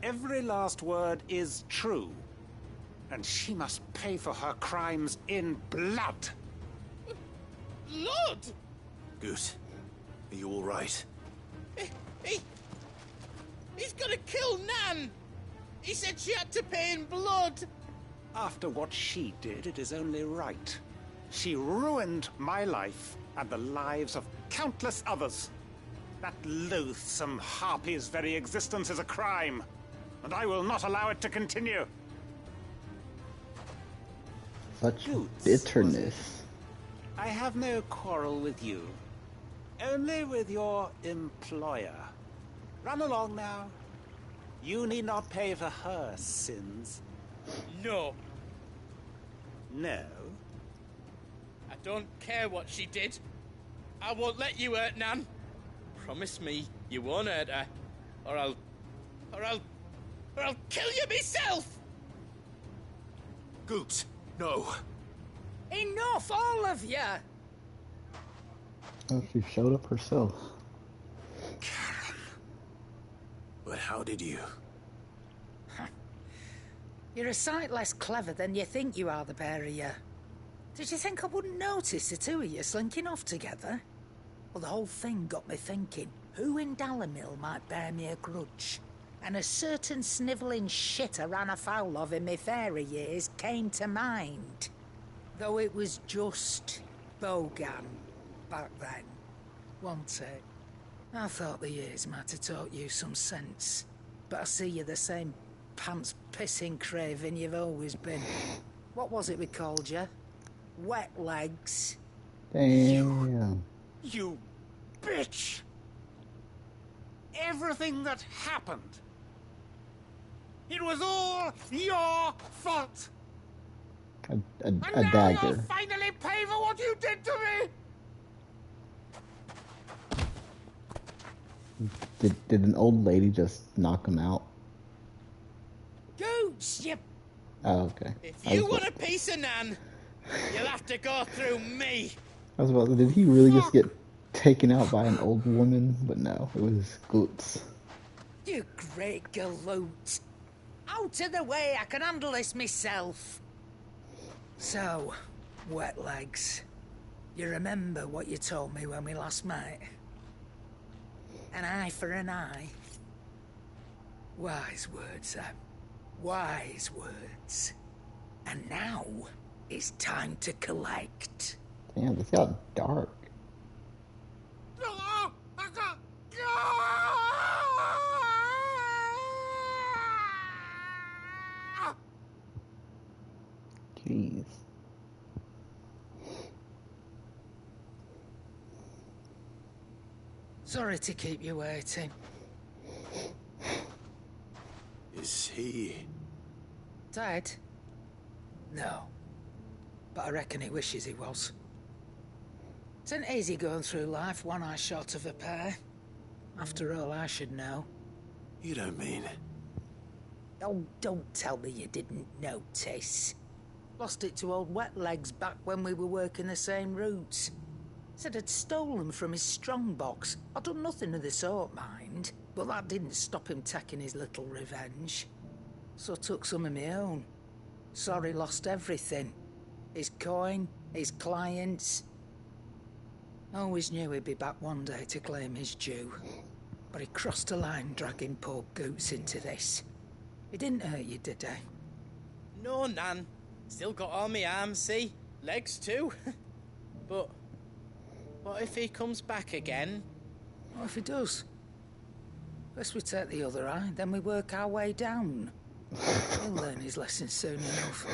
Every last word is true. And she must pay for her crimes in blood. Blood? Good. Are you all right? He's gonna kill Nan! He said she had to pay in blood! After what she did, it is only right. She ruined my life and the lives of countless others. That loathsome harpy's very existence is a crime, and I will not allow it to continue. Such bitterness. I have no quarrel with you. Only with your employer. Run along now. You need not pay for her sins. No. No? I don't care what she did. I won't let you hurt Nan. Promise me you won't hurt her, or I'll kill you myself! Goops, no. Enough, all of you! Oh, she showed up herself. But how did you? You're a sight less clever than you think you are, the pair of you. Did you think I wouldn't notice the two of you slinking off together? Well, the whole thing got me thinking, who in Dalamil might bear me a grudge? And a certain snivelling shit I ran afoul of in my fairy years came to mind. Though it was just Bogan back then, wasn't it? I thought the years might have taught you some sense, but I see you're the same pants-pissing craven you've always been. What was it we called you? Wet legs. Damn. You bitch! Everything that happened, it was all your fault! A And now dagger. you'll finally pay for what you did to me! Did an old lady just knock him out? Gooch, you... Oh, okay. If you want a piece of Nan, you'll have to go through me. I was about to, did he really just get taken out by an old woman? But no, it was Goots. You great galoot. Out of the way, I can handle this myself. So, wet legs. You remember what you told me when we last met? An eye for an eye. Wise words, Wise words. And now it's time to collect. Damn, this got dark. Jeez. Sorry to keep you waiting. Is he... Dead? No. But I reckon he wishes he was. It ain't easy going through life one eye short of a pair. After all, I should know. You don't mean... Oh, don't tell me you didn't notice. Lost it to old Wet Legs back when we were working the same routes. Said I'd stolen from his strongbox. I'd done nothing of the sort, mind. But that didn't stop him taking his little revenge. So I took some of my own. Sorry, lost everything. His coin, his clients. Always knew he'd be back one day to claim his due. But he crossed a line dragging poor Goots into this. He didn't hurt you, did he? No, Nan. Still got all my arms, see? Legs too. But what if he comes back again? What if he does? First we take the other eye, then we work our way down. He'll learn his lesson soon enough.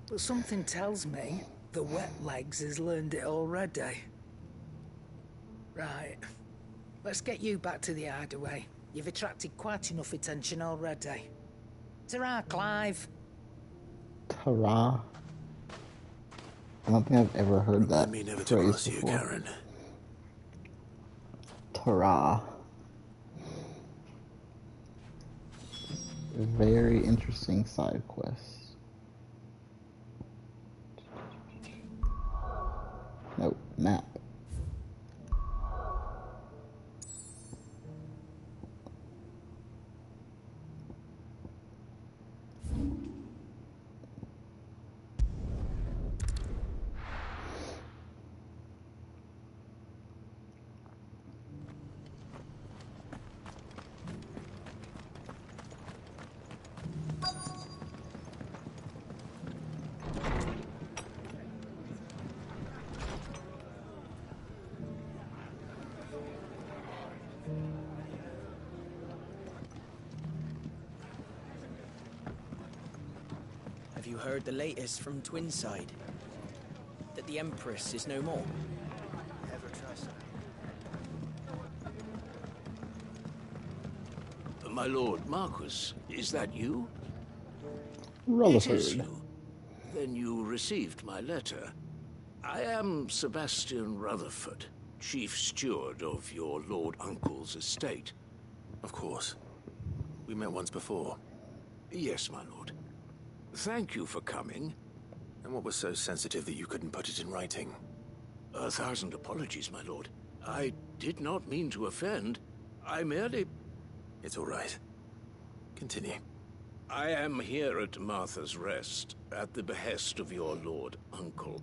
But something tells me the Wet Legs has learned it already. Right. Let's get you back to the hideaway. You've attracted quite enough attention already. Ta-ra, Clive. Ta-ra. I don't think I've ever heard that me never to phrase cross you, before. Karen. Ta-ra. Very interesting side quest. Nope, map. Have you heard the latest from Twinside? That the Empress is no more? Never trust her. My lord Marquis, is that you? Rutherford. It is you. Then you received my letter. I am Sebastian Rutherford, chief steward of your lord uncle's estate. Of course. We met once before. Yes, my lord. Thank you for coming. And what was so sensitive that you couldn't put it in writing? 1,000 apologies, my lord. I did not mean to offend. I merely... It's all right. Continue. I am here at Martha's Rest, at the behest of your lord uncle,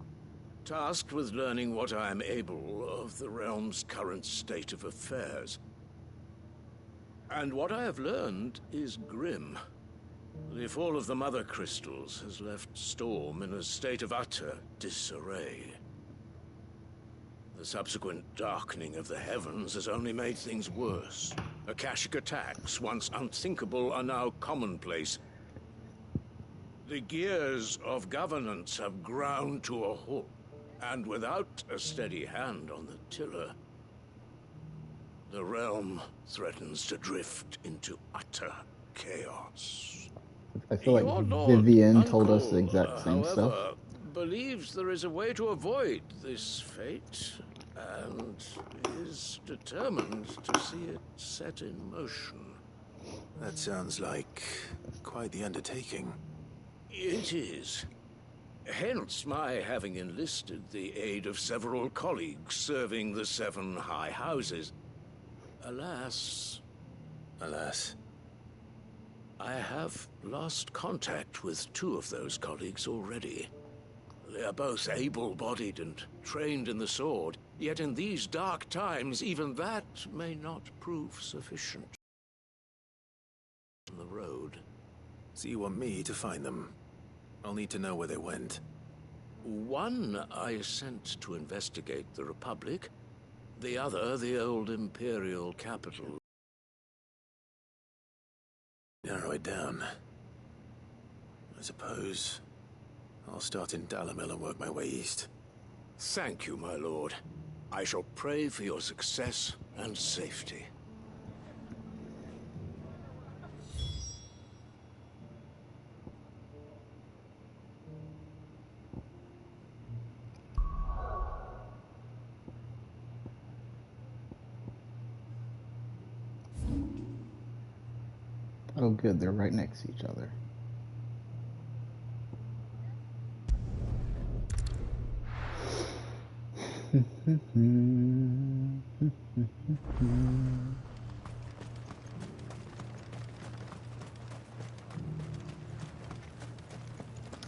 tasked with learning what I am able of the realm's current state of affairs. And what I have learned is grim. The fall of the Mother Crystals has left Storm in a state of utter disarray. The subsequent darkening of the heavens has only made things worse. Akashic attacks, once unthinkable, are now commonplace. The gears of governance have ground to a halt, and without a steady hand on the tiller, the realm threatens to drift into utter chaos. I feel like Your lord Vivian told us uncle, the exact same however, stuff. believes there is a way to avoid this fate, and is determined to see it set in motion. That sounds like quite the undertaking. It is. Hence my having enlisted the aid of several colleagues serving the 7 high houses. Alas, I have lost contact with 2 of those colleagues already. They are both able-bodied and trained in the sword, yet in these dark times, even that may not prove sufficient. On the road. So you want me to find them? I'll need to know where they went. One I sent to investigate the Republic, the other the old Imperial capital. Narrow it down. I suppose I'll start in Dalamil and work my way east. Thank you, my lord. I shall pray for your success and safety. Oh good, they're right next to each other.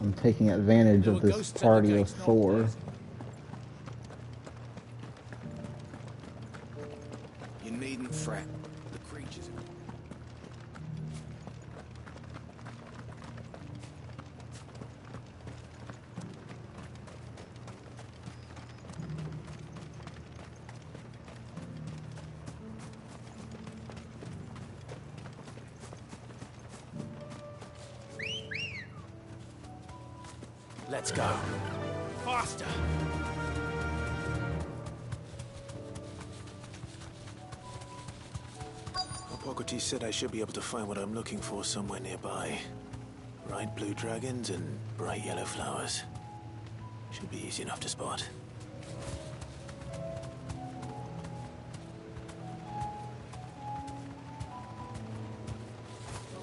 I'm taking advantage of this party of 4. You needn't fret. The creatures. Let's go. Faster! Hippocrates said I should be able to find what I'm looking for somewhere nearby. Bright blue dragons and bright yellow flowers. Should be easy enough to spot.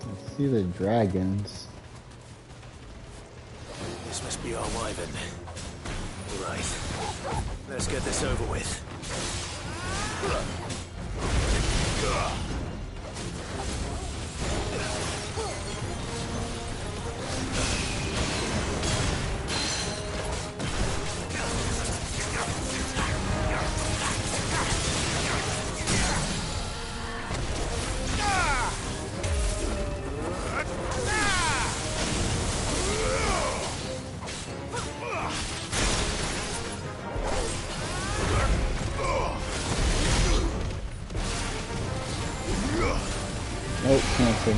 I see the dragons. This must be our wyvern. Right. Let's get this over with. Oh, cancel.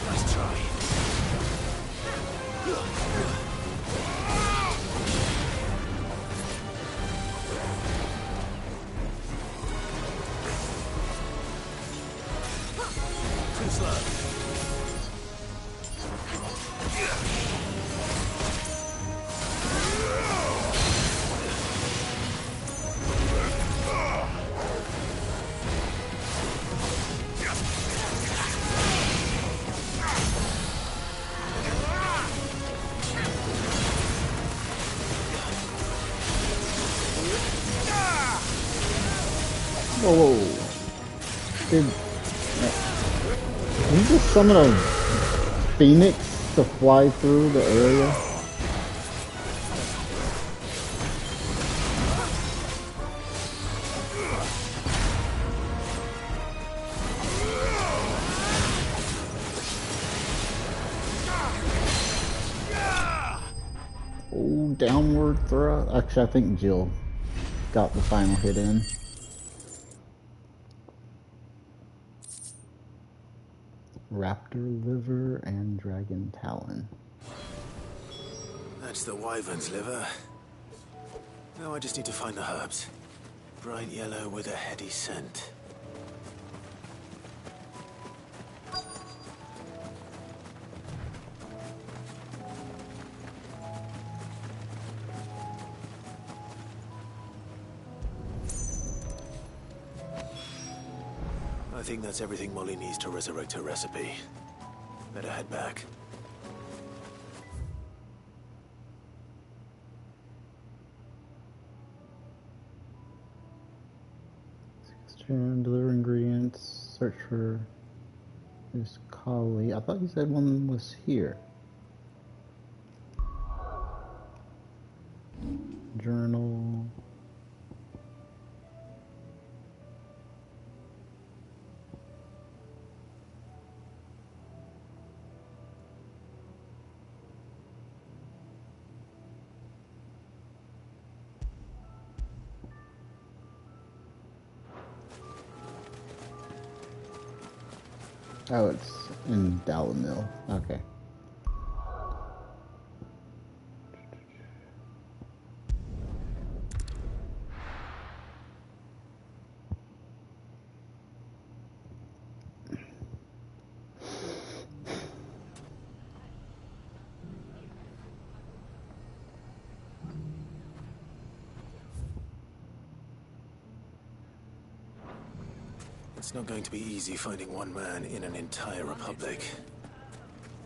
Nice try. Too slow. Whoa. Did you just summon a phoenix to fly through the area? Oh, downward throw. Actually, I think Jill got the final hit in. Raptor liver and dragon talon. That's the wyvern's liver. Now I just need to find the herbs. Bright yellow with a heady scent. I think that's everything Molly needs to resurrect her recipe. Better head back. Deliver ingredients. Search for this collie. I thought you said one was here. Journal. Oh, it's in Dalamil. Okay. It's not going to be easy finding one man in an entire republic.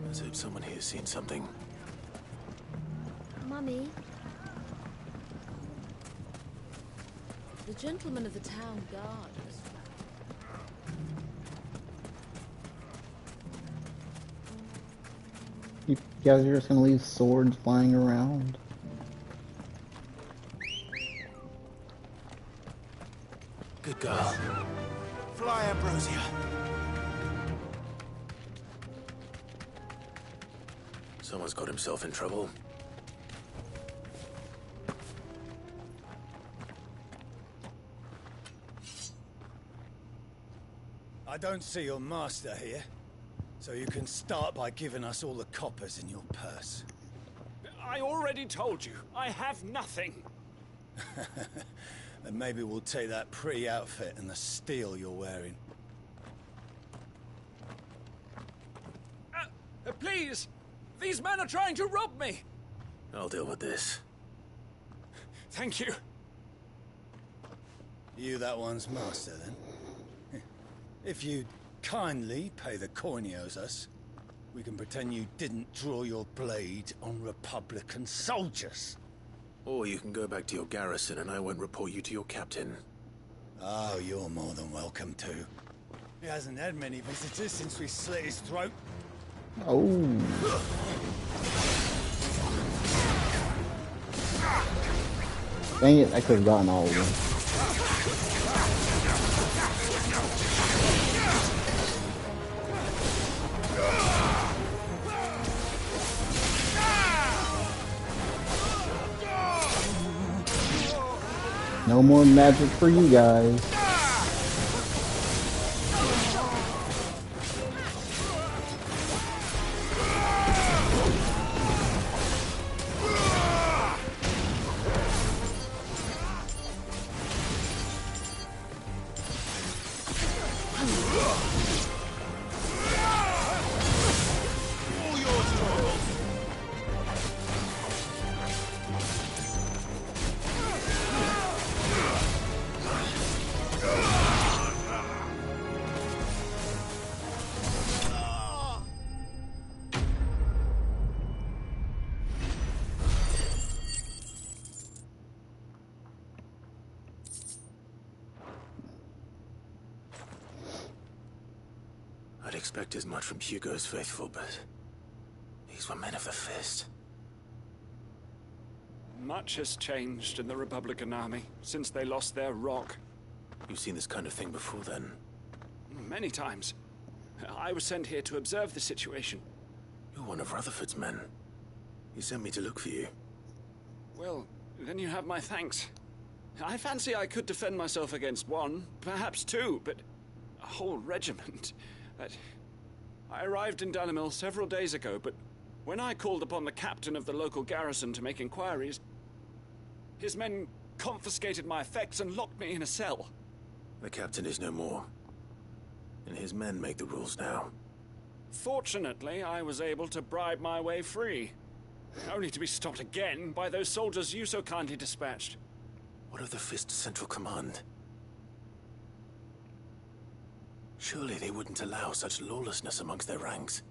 Let's hope someone here has seen something. Mummy? The gentlemen of the town guard. You guys are just gonna leave swords lying around? Good girl. Fly, Ambrosia. Someone's got himself in trouble. I don't see your master here, so you can start by giving us all the coppers in your purse. I already told you, I have nothing. Then maybe we'll take that pretty outfit and the steel you're wearing. Please! These men are trying to rob me! I'll deal with this. Thank you. You that one's master, then? If you'd kindly pay the coin he owes us, we can pretend you didn't draw your blade on Republican soldiers. Or you can go back to your garrison and I won't report you to your captain. Oh, you're more than welcome to. He hasn't had many visitors since we slit his throat. Oh. Dang it, I could have gotten all of them. No more magic for you guys. I'd expect as much from Hugo's faithful, but these were men of the fist. Much has changed in the Republican army since they lost their rock. You've seen this kind of thing before, then? Many times. I was sent here to observe the situation. You're one of Rutherford's men. He sent me to look for you. Well, then you have my thanks. I fancy I could defend myself against one, perhaps two, but a whole regiment. I arrived in Dalamil several days ago, but when I called upon the captain of the local garrison to make inquiries, his men confiscated my effects and locked me in a cell. The captain is no more, and his men make the rules now. Fortunately, I was able to bribe my way free, only to be stopped again by those soldiers you so kindly dispatched. What of the Fist's central command? Surely they wouldn't allow such lawlessness amongst their ranks.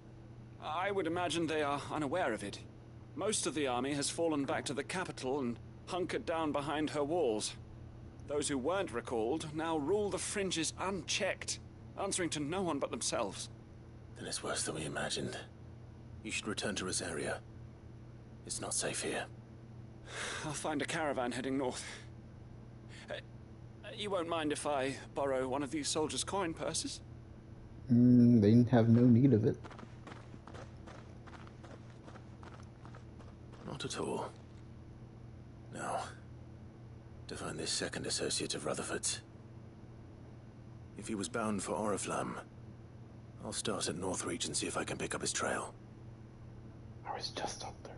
I would imagine they are unaware of it. Most of the army has fallen back to the capital and hunkered down behind her walls. Those who weren't recalled now rule the fringes unchecked, answering to no one but themselves. Then it's worse than we imagined. You should return to Rosaria. It's not safe here. I'll find a caravan heading north. You won't mind if I borrow one of these soldiers' coin purses? They have no need of it. Not at all. Now, to find this second associate of Rutherford's. If he was bound for Oriflamme, I'll start at Northreach and see if I can pick up his trail. I was just up there.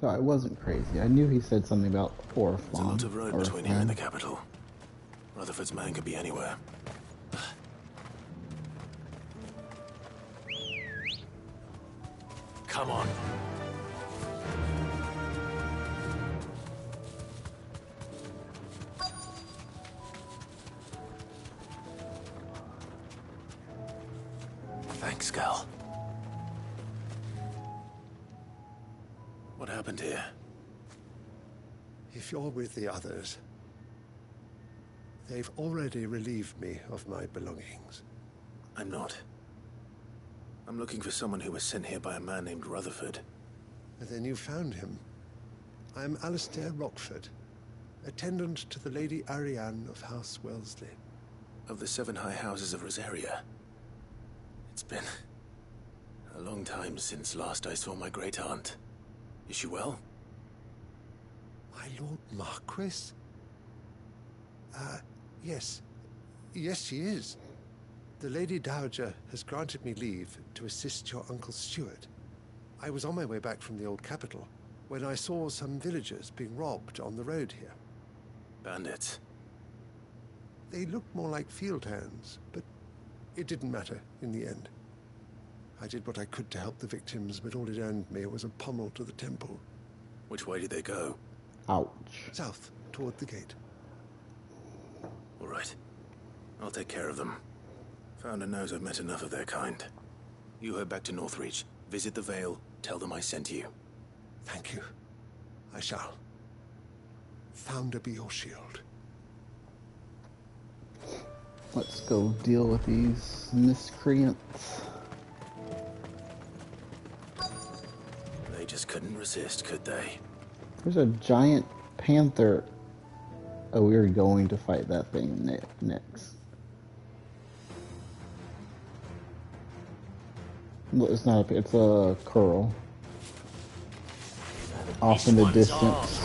So I wasn't crazy. I knew he said something about Orphan. There's a lot of road between here and the capital. Rutherford's man could be anywhere. Come on. Thanks, Gal. What happened here? If you're with the others, they've already relieved me of my belongings. I'm not. I'm looking for someone who was sent here by a man named Rutherford. And then you found him. I'm Alistair Rockford, attendant to the Lady Ariane of House Wellesley. Of the 7 high houses of Rosaria. It's been a long time since last I saw my great-aunt. Is she well? My Lord Marquis? Yes. Yes, she is. The Lady Dowager has granted me leave to assist your Uncle Stuart. I was on my way back from the old capital when I saw some villagers being robbed on the road here. Bandits? They looked more like field hands, but it didn't matter in the end. I did what I could to help the victims, but all it earned me was a pommel to the temple. Which way did they go? Ouch. South, toward the gate. All right. I'll take care of them. Founder knows I've met enough of their kind. You head back to Northreach, visit the Vale, tell them I sent you. Thank you. I shall. Founder be your shield. Let's go deal with these miscreants. They just couldn't resist, could they? There's a giant panther. Oh, we're going to fight that thing next. Well, it's not it's a curl. Off in the distance.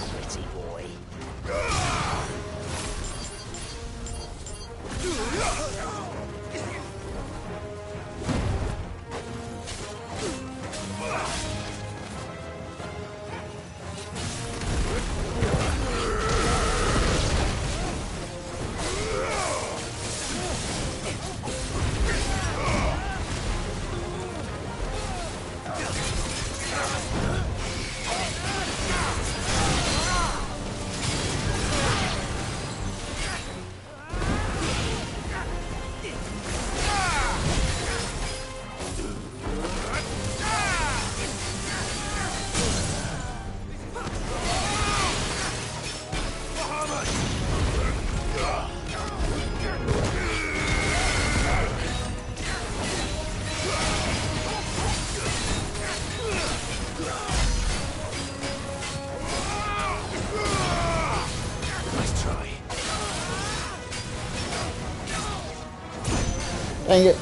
Dang it.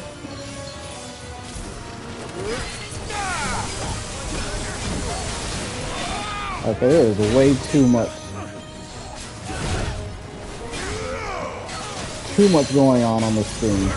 Okay, there is way too much. Too much going on the screen.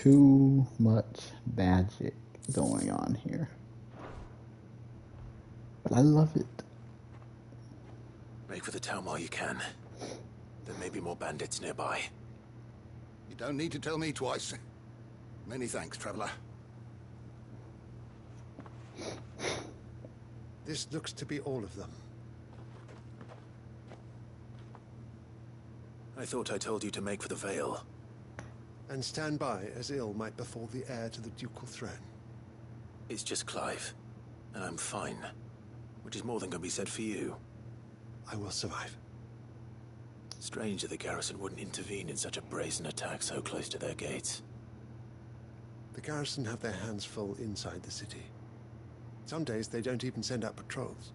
Too much magic going on here. But I love it. Make for the town while you can. There may be more bandits nearby. You don't need to tell me twice. Many thanks, traveler. This looks to be all of them. I thought I told you to make for the Vale. And stand by as ill might befall the heir to the ducal throne. It's just Clive, and I'm fine. Which is more than can be said for you. I will survive. Strange that the garrison wouldn't intervene in such a brazen attack so close to their gates. The garrison have their hands full inside the city. Some days they don't even send out patrols.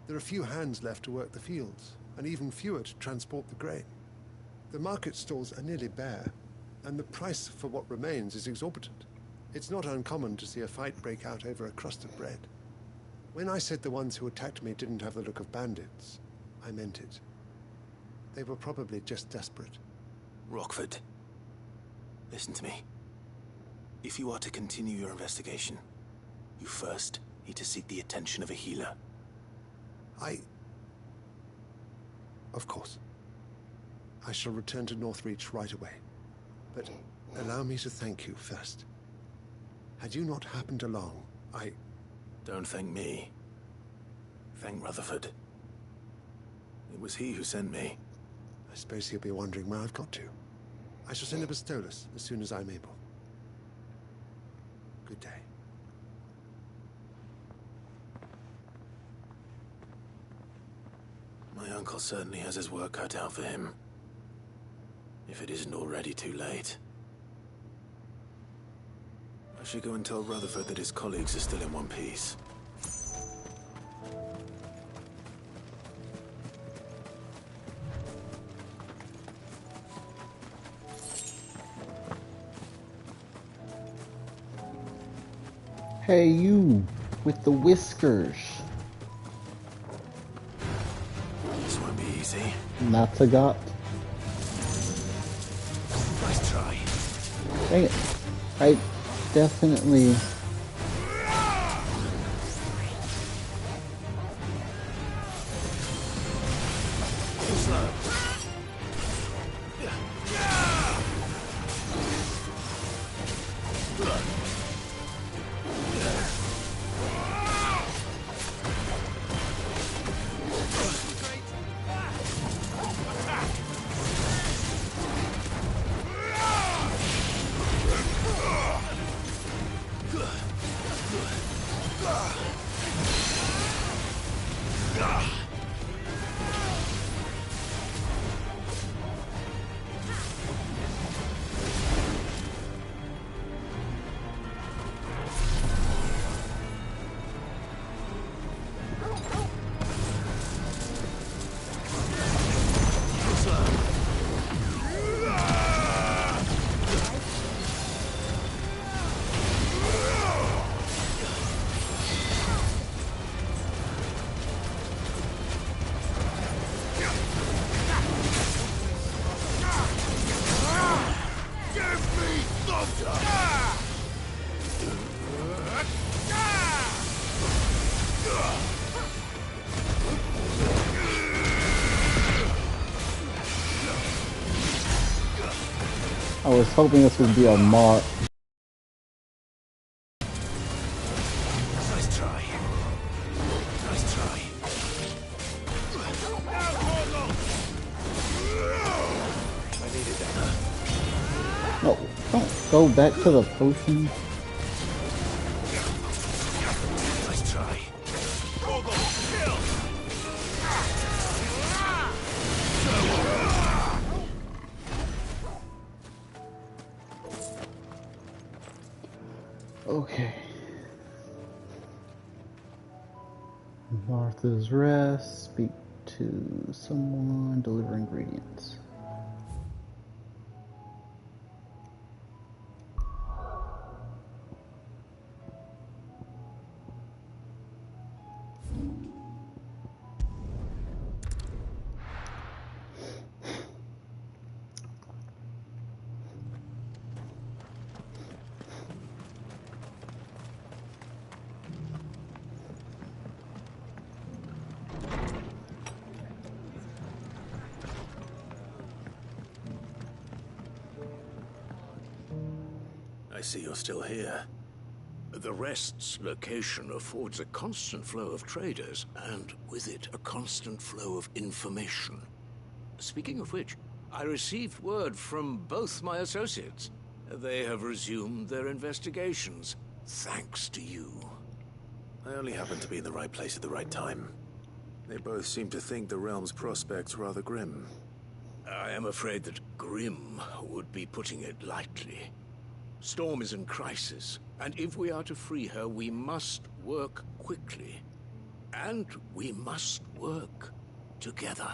There are few hands left to work the fields, and even fewer to transport the grain. The market stalls are nearly bare, and the price for what remains is exorbitant. It's not uncommon to see a fight break out over a crust of bread. When I said the ones who attacked me didn't have the look of bandits, I meant it. They were probably just desperate. Rockford, listen to me. If you are to continue your investigation, you first need to seek the attention of a healer. Of course. I shall return to Northreach right away. But allow me to thank you first. Had you not happened along, Don't thank me. Thank Rutherford. It was he who sent me. I suppose he'll be wondering where I've got to. I shall send a Pistolus as soon as I'm able. Good day. My uncle certainly has his work cut out for him. If it isn't already too late. I should go and tell Rutherford that his colleagues are still in one piece. Hey, you with the whiskers. This won't be easy. Not a got. Nice try. Dang it. I definitely. I was hoping this would be a mark. Nice try. Nice try. I needed that. No, don't go back to the potion. Nice try. Okay. Martha's Rest. Speak to someone. Deliver ingredients. I see you're still here. The Rest's location affords a constant flow of traders, and with it, a constant flow of information. Speaking of which, I received word from both my associates. They have resumed their investigations, thanks to you. I only happened to be in the right place at the right time. They both seem to think the realm's prospects rather grim. I am afraid that grim would be putting it lightly. Storm is in crisis, and if we are to free her, we must work quickly. And we must work together.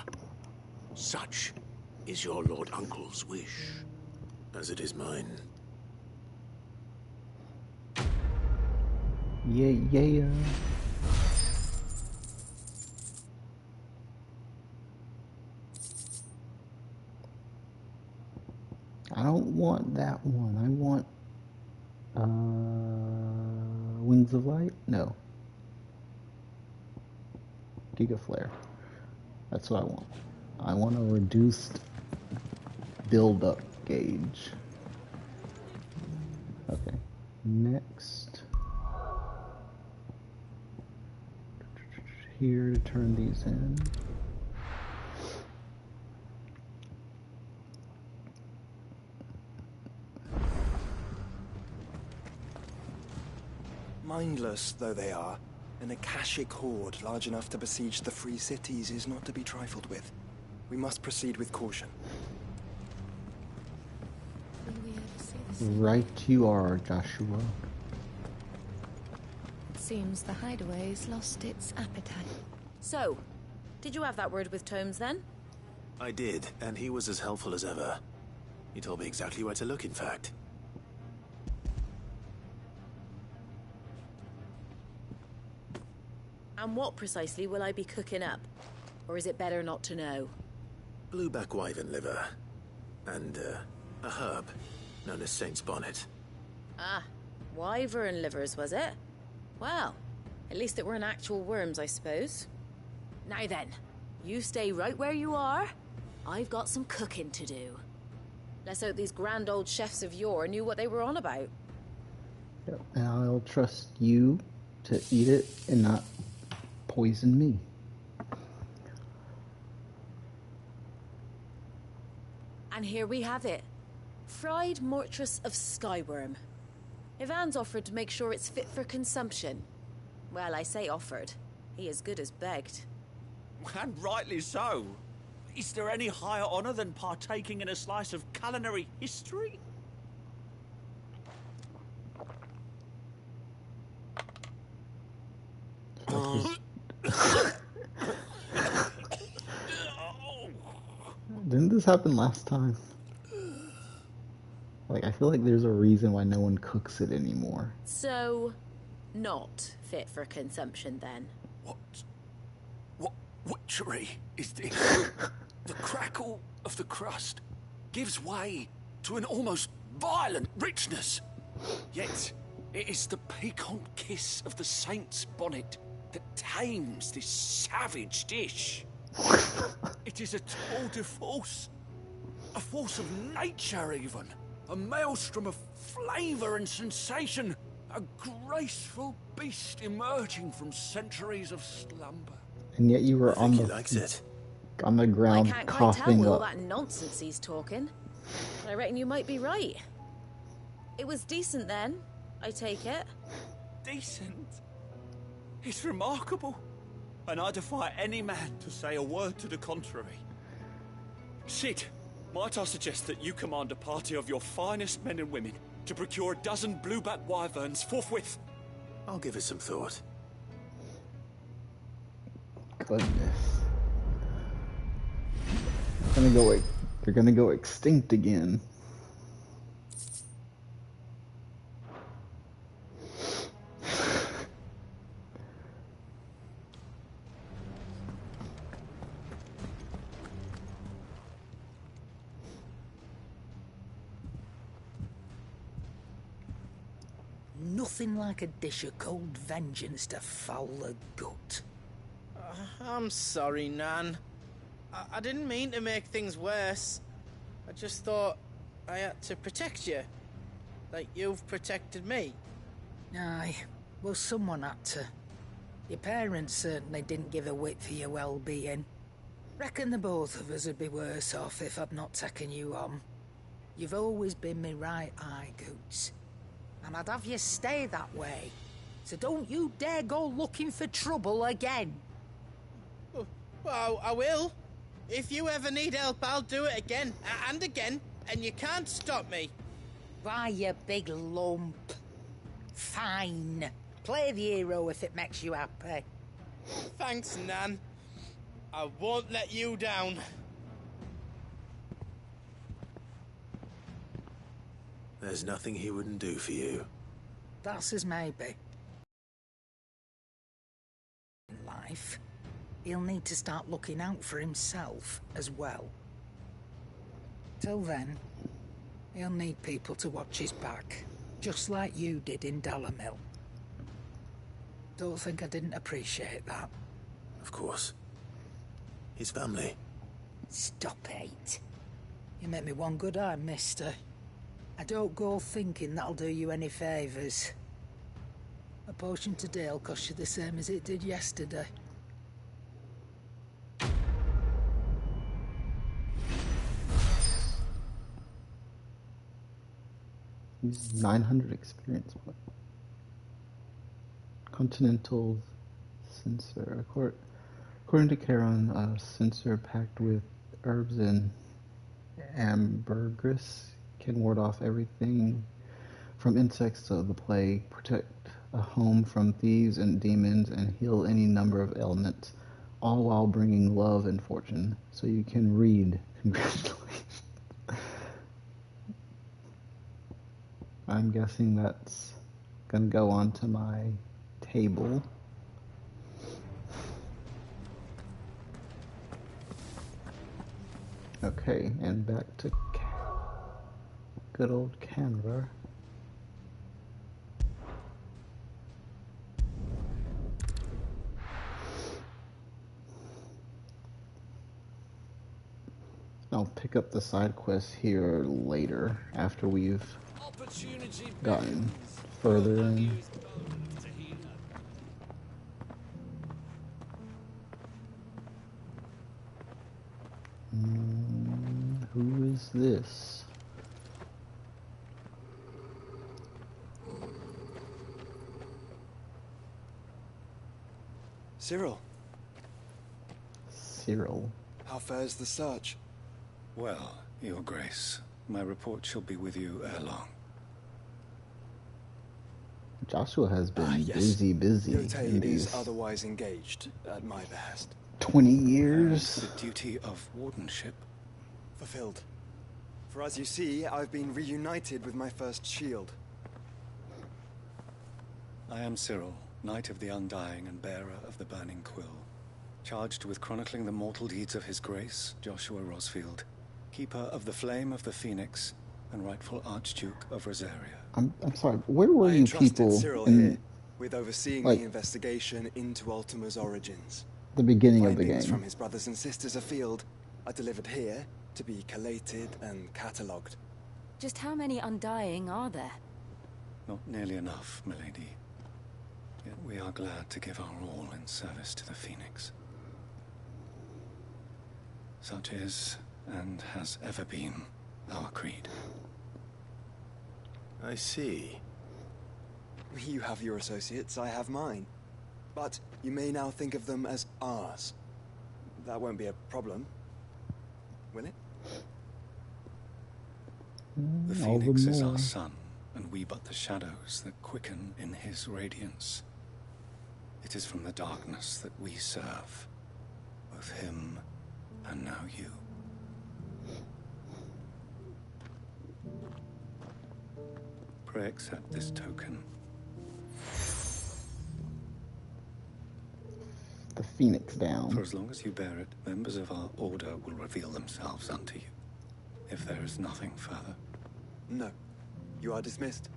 Such is your Lord Uncle's wish. As it is mine. Yeah. I don't want that one. I want Wings of Light? No. Giga Flare. That's what I want. I want a reduced build-up gauge. Okay. Next. Here to turn these in. Mindless though they are, an Akashic horde large enough to besiege the free cities is not to be trifled with. We must proceed with caution. Right you are, Joshua. It seems the hideaway's lost its appetite. So, did you have that word with Tomes then? I did, and he was as helpful as ever. He told me exactly where to look, in fact. And what precisely will I be cooking up? Or is it better not to know? Blueback wyvern liver. And, a herb known as Saint's Bonnet. Ah, wyvern livers, was it? Well, at least it weren't actual worms, I suppose. Now then, you stay right where you are. I've got some cooking to do. Let's hope these grand old chefs of yore knew what they were on about. And I'll trust you to eat it and not poison me. And here we have it. Fried mortress of skyworm. Ivan's offered to make sure it's fit for consumption. Well, I say offered. He as good as begged. And rightly so. Is there any higher honor than partaking in a slice of culinary history? Didn't this happen last time? Like, I feel like there's a reason why no one cooks it anymore. So, not fit for consumption then? What witchery is this? The crackle of the crust gives way to an almost violent richness. Yet, it is the piquant kiss of the saint's bonnet that tames this savage dish. It is a tour de force. A force of nature, even. A maelstrom of flavour and sensation. A graceful beast emerging from centuries of slumber. And yet you were on the ground I can't quite tell coughing with all up. that nonsense he's talking. But I reckon you might be right. It was decent then, I take it. Decent? It's remarkable. And I defy any man to say a word to the contrary. Sid, might I suggest that you command a party of your finest men and women to procure a dozen blueback wyverns forthwith? I'll give it some thought. Goodness. They're gonna go extinct again. Nothing like a dish of cold vengeance to foul the gut. I'm sorry, Nan. I didn't mean to make things worse. I just thought I had to protect you. Like you've protected me. Aye, well, someone had to. Your parents certainly didn't give a whit for your well-being. Reckon the both of us would be worse off if I'd not taken you on. You've always been me right eye, Goots. And I'd have you stay that way. So don't you dare go looking for trouble again. Well, I will. If you ever need help, I'll do it again and again, and you can't stop me. Why, you big lump. Fine. Play the hero if it makes you happy. Thanks, Nan. I won't let you down. There's nothing he wouldn't do for you. That's as maybe. In life, he'll need to start looking out for himself as well. Till then, he'll need people to watch his back, just like you did in Dalamil. Don't think I didn't appreciate that. Of course. His family. Stop it. You make me one good eye, mister. I don't go thinking that'll do you any favours. A potion today'll cost you the same as it did yesterday. He's 900 experience points. Continental Censer. According to Charon, a censer packed with herbs and ambergris can ward off everything from insects to the plague, protect a home from thieves and demons, and heal any number of ailments, all while bringing love and fortune. So you can read. Congratulations. I'm guessing that's gonna go onto my table. Okay, and back to good old Kanver. I'll pick up the side quests here later, after we've gotten further in. Who is this? Cyril. Cyril. How fares the search? Well, Your Grace, my report shall be with you ere long. Joshua has been Yes. busy Yotei in these is otherwise engaged at my behest. 20 years. And the duty of wardenship? Fulfilled. For as you see, I've been reunited with my first shield. I am Cyril, Knight of the Undying and bearer of the Burning Quill, charged with chronicling the mortal deeds of His Grace, Joshua Rosfield, keeper of the Flame of the Phoenix and rightful Archduke of Rosaria. I'm sorry, where were you people Cyril in here, with overseeing like, the investigation into Ultima's origins. the beginning of the Findings game? from his brothers and sisters afield are delivered here to be collated and catalogued. Just how many Undying are there? Not nearly enough, milady. Yet we are glad to give our all in service to the Phoenix. Such is, and has ever been, our creed. I see. You have your associates, I have mine. But you may now think of them as ours. That won't be a problem, will it? The all the Phoenix is more. our sun, and we but the shadows that quicken in his radiance. It is from the darkness that we serve, both him and now you. Pray accept this token. The Phoenix down. For as long as you bear it, members of our order will reveal themselves unto you. If there is nothing further. No. You are dismissed.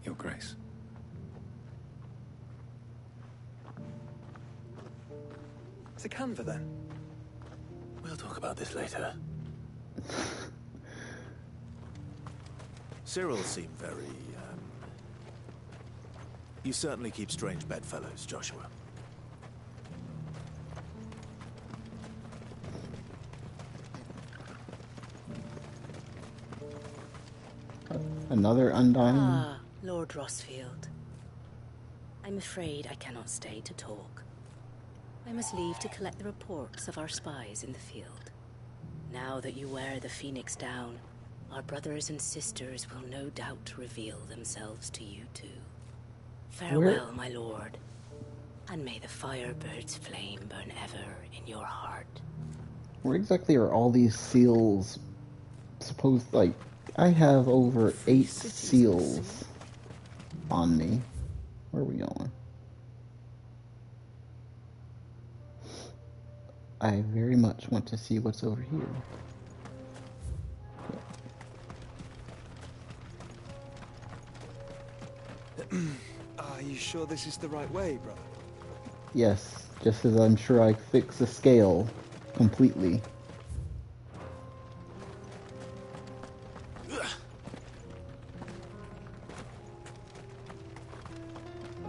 Your Grace. To Kanver, then. We'll talk about this later. Cyril seemed very, You certainly keep strange bedfellows, Joshua. Another Undying? Ah, Lord Rosfield. I'm afraid I cannot stay to talk. I must leave to collect the reports of our spies in the field. Now that you wear the Phoenix down, our brothers and sisters will no doubt reveal themselves to you too. Farewell, my lord, and may the Firebird's flame burn ever in your heart. Where exactly are all these seals supposed, like, I have over 8 seals on me. Where are we going? I very much want to see what's over here. Are you sure this is the right way, brother? Yes, just as I'm sure I fixed the scale completely.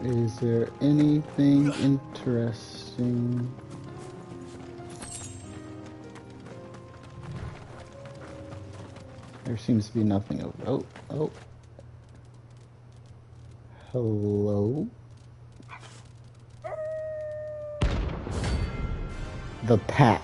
Is there anything interesting? There seems to be nothing over. Oh. Hello? The pack.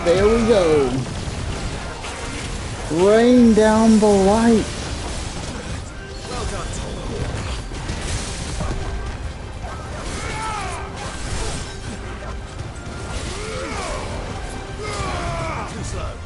There we go. Rain down the light. Well done. Too slow.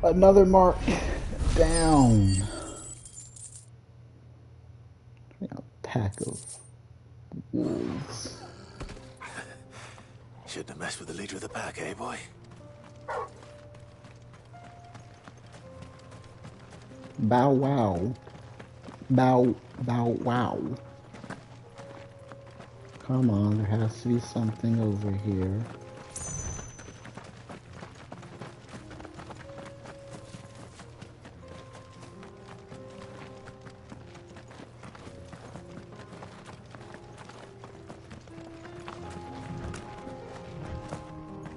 Another mark down. A pack of wolves. Shouldn't have messed with the leader of the pack, eh, boy? Bow wow. Bow wow. Come on, there has to be something over here.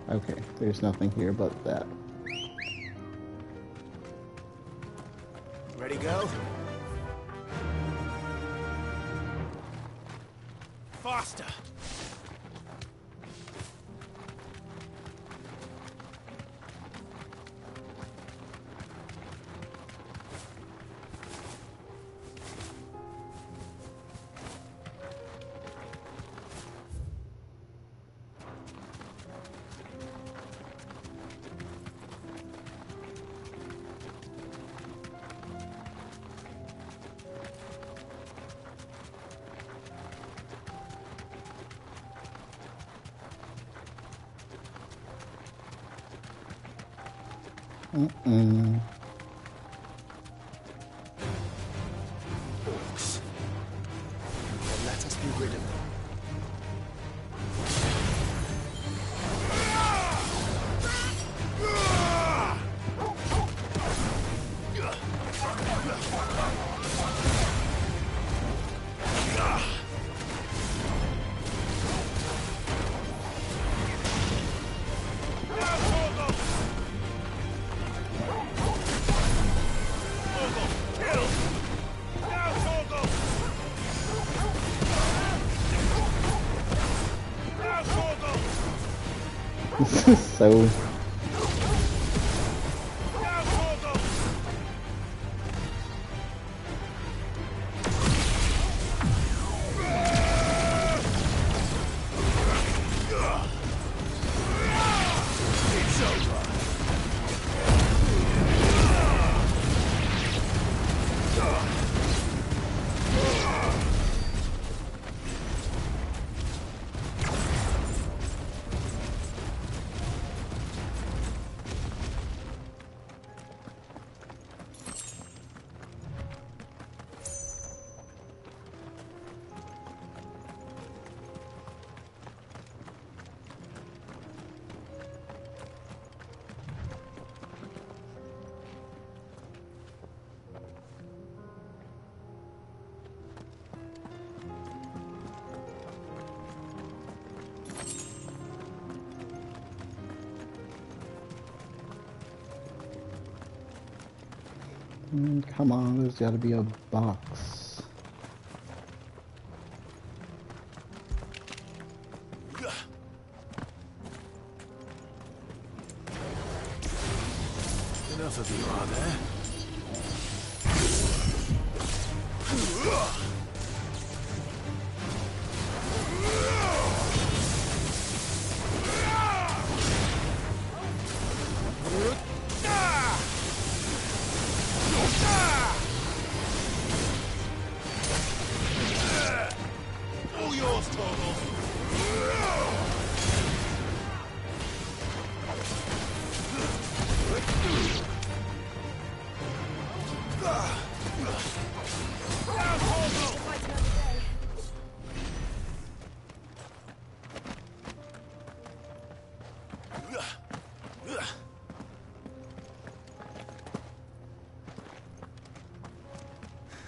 Okay, there's nothing here but that. Ready, go? Faster! Mm-mm. Orcs. Then let us be rid of them. This is so... Come on, there's gotta be a box. Enough of you, are there? All yours, Torgal.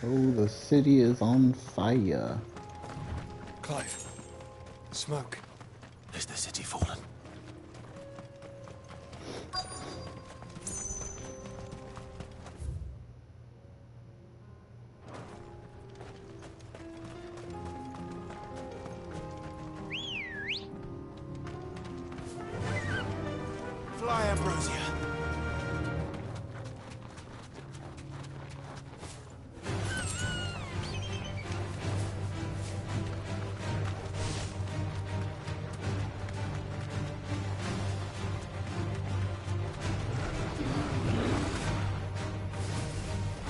Oh, the city is on fire. Clive, smoke. Is the city fallen? Fly, Ambrosia.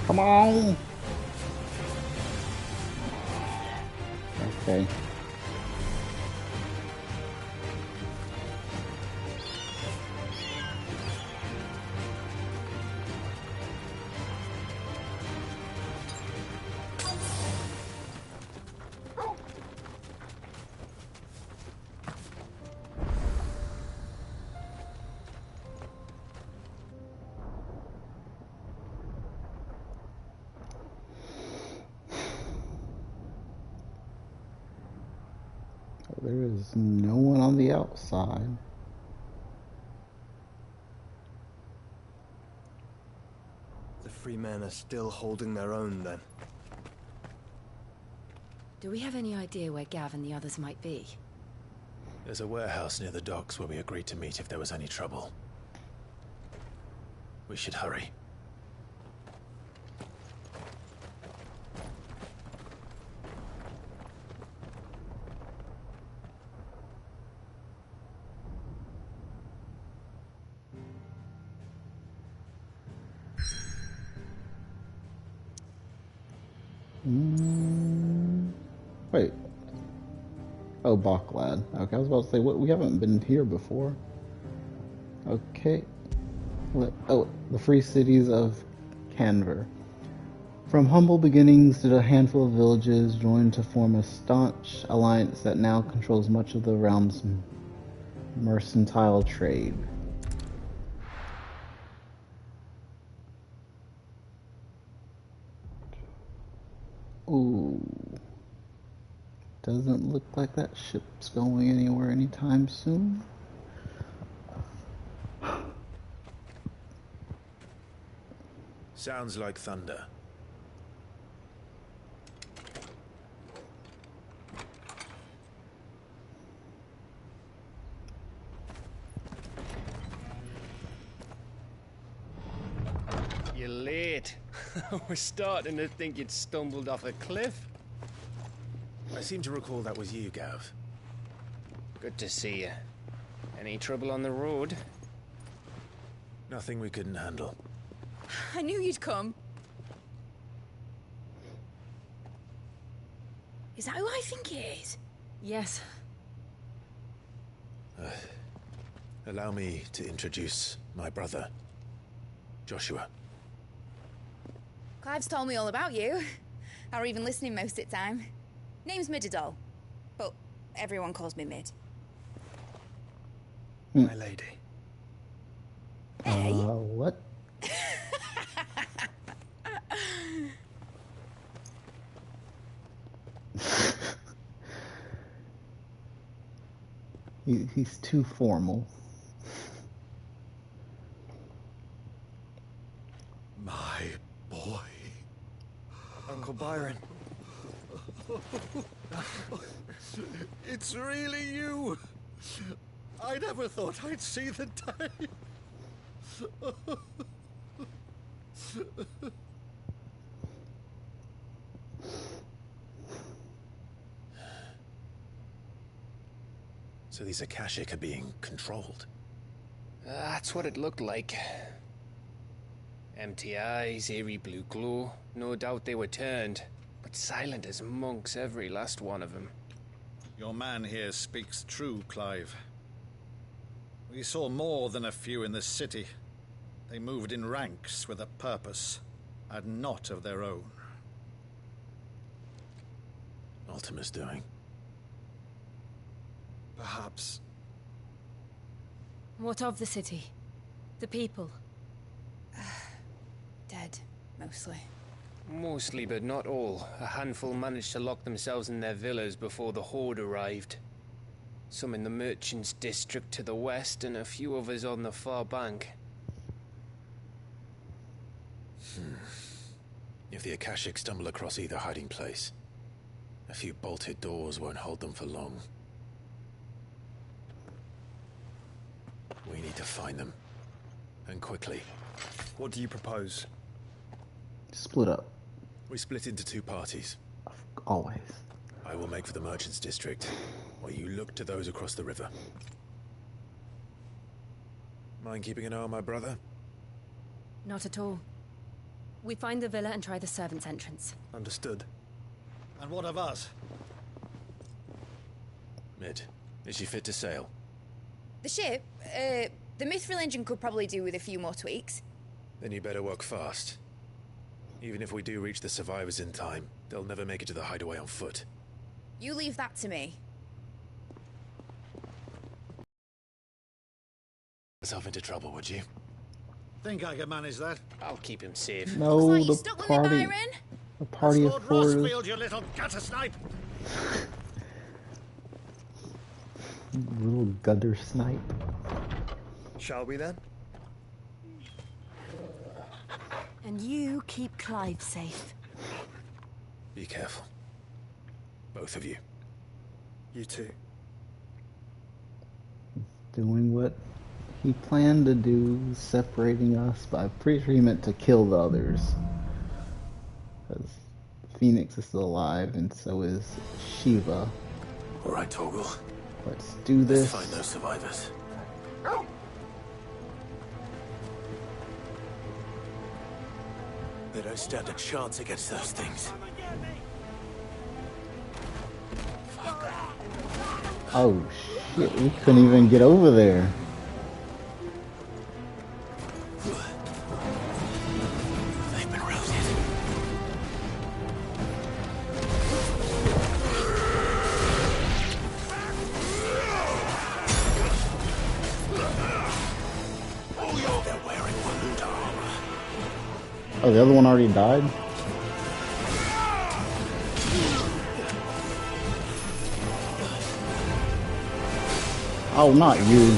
Come on! Okay. There is no one on the outside. The free men are still holding their own, then. Do we have any idea where Gav and the others might be? There's a warehouse near the docks where we agreed to meet if there was any trouble. We should hurry. Wait. Oh, Baklad. Okay, I was about to say, what? We haven't been here before. Okay. The free cities of Kanver. From humble beginnings did a handful of villages join to form a staunch alliance that now controls much of the realm's mercantile trade. Ooh. Doesn't look like that ship's going anywhere anytime soon. Sounds like thunder. You're late. I was starting to think you'd stumbled off a cliff. I seem to recall that was you, Gav. Good to see you. Any trouble on the road? Nothing we couldn't handle. I knew you'd come. Is that who I think it is? Yes. Allow me to introduce my brother, Joshua. Clive's told me all about you. Or even listening most of the time. Name's Mididol, but everyone calls me Mid. My lady. What? He's too formal. My boy. Uncle Byron. It's really you. I never thought I'd see the day. So these Akashic are being controlled. That's what it looked like. Empty eyes, eerie blue glow. No doubt they were turned, but silent as monks, every last one of them. Your man here speaks true, Clive. We saw more than a few in this city. They moved in ranks with a purpose, and not of their own. Ultima's doing. Perhaps. What of the city? The people? Dead, mostly. Mostly, but not all. A handful managed to lock themselves in their villas before the Horde arrived. Some in the Merchants' District to the west, and a few others on the far bank. If the Akashic stumble across either hiding place, a few bolted doors won't hold them for long. We need to find them. And quickly. What do you propose? Split up. We split into two parties. Always. I will make for the Merchants' District, while you look to those across the river. Mind keeping an eye on my brother? Not at all. We find the villa and try the servants' entrance. Understood. And what of us? Mid, is she fit to sail? The ship, the Mithril engine could probably do with a few more tweaks. Then you better work fast. Even if we do reach the survivors in time, they'll never make it to the hideaway on foot. You leave that to me. Yourself into trouble, would you? Think I can manage that? I'll keep him safe. No, Looks like you're the stuck with party. me, Byron. The party Lord of fours. Rosfield, you little gutter snipe! Little gutter snipe. Shall we then? And you keep Clive safe. Be careful. Both of you. You too. Doing what he planned to do, separating us, but I'm pretty sure he meant to kill the others. Because Phoenix is still alive, and so is Shiva. Alright, Torgal. Let's do this. Let's find those survivors. They don't stand a chance against those things. Oh shit, we couldn't even get over there. Oh, the other one already died? Oh, not you.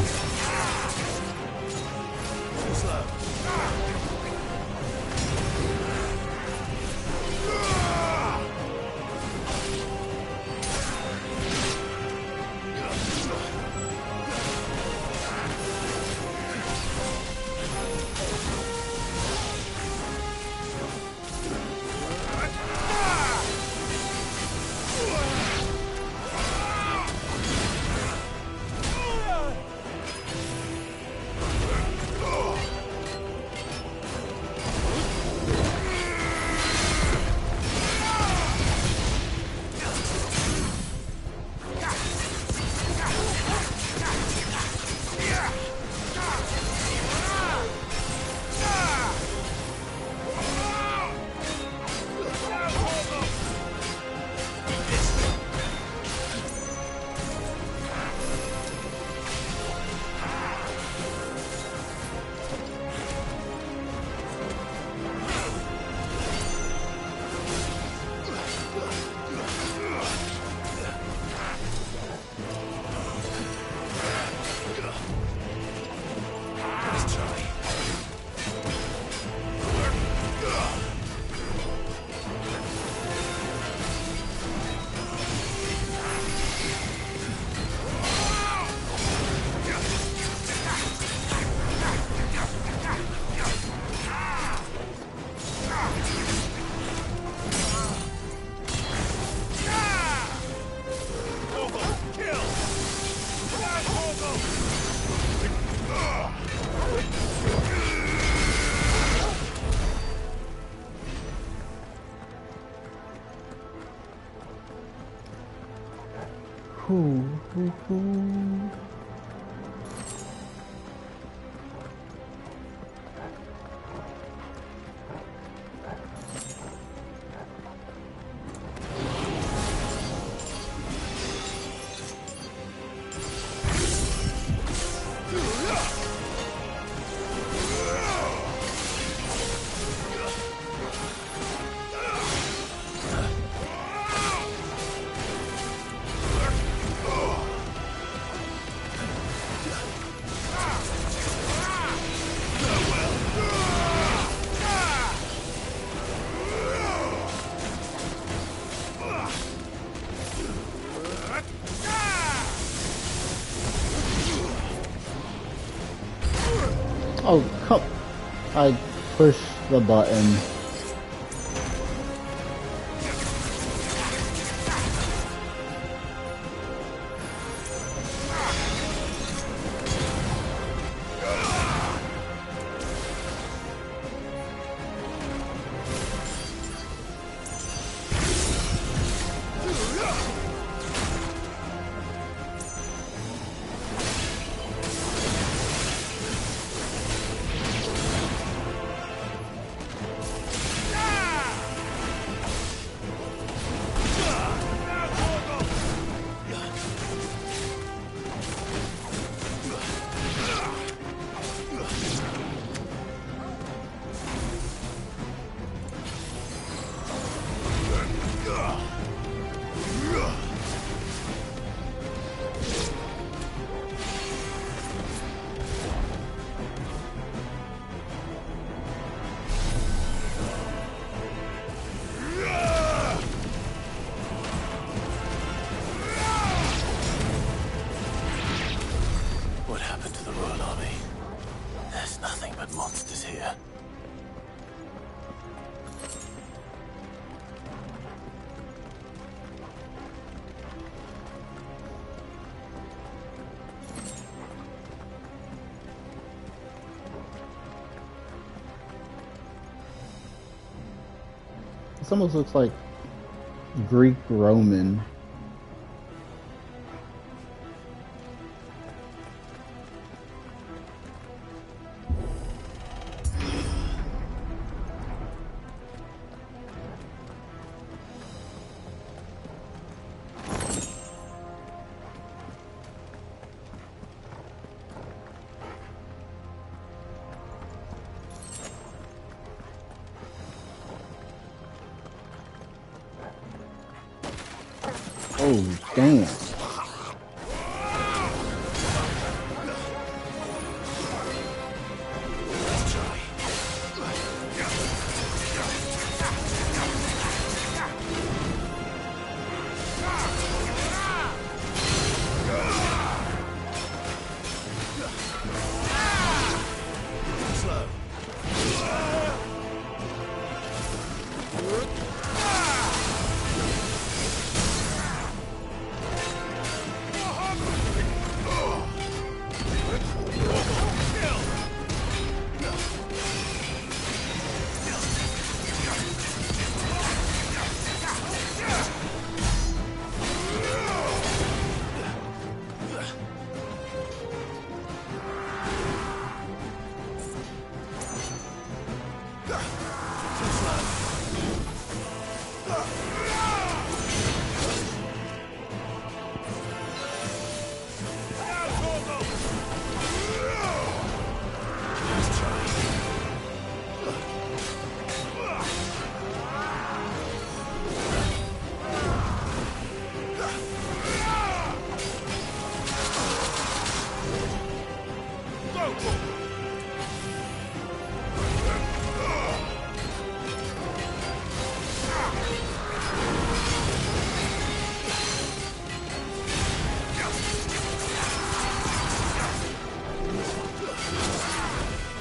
Oh, come. I pushed the button. What happened to the Royal Army? There's nothing but monsters here. This almost looks like Greek Roman. Oh, damn.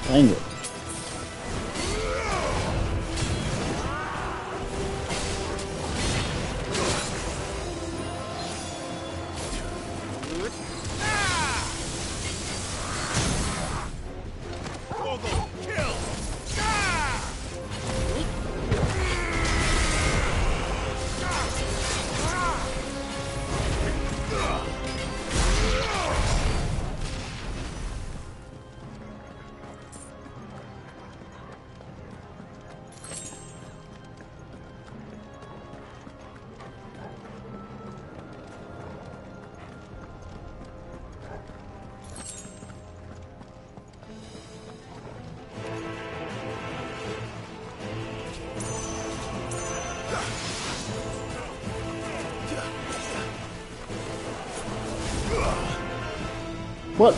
Dang it. What?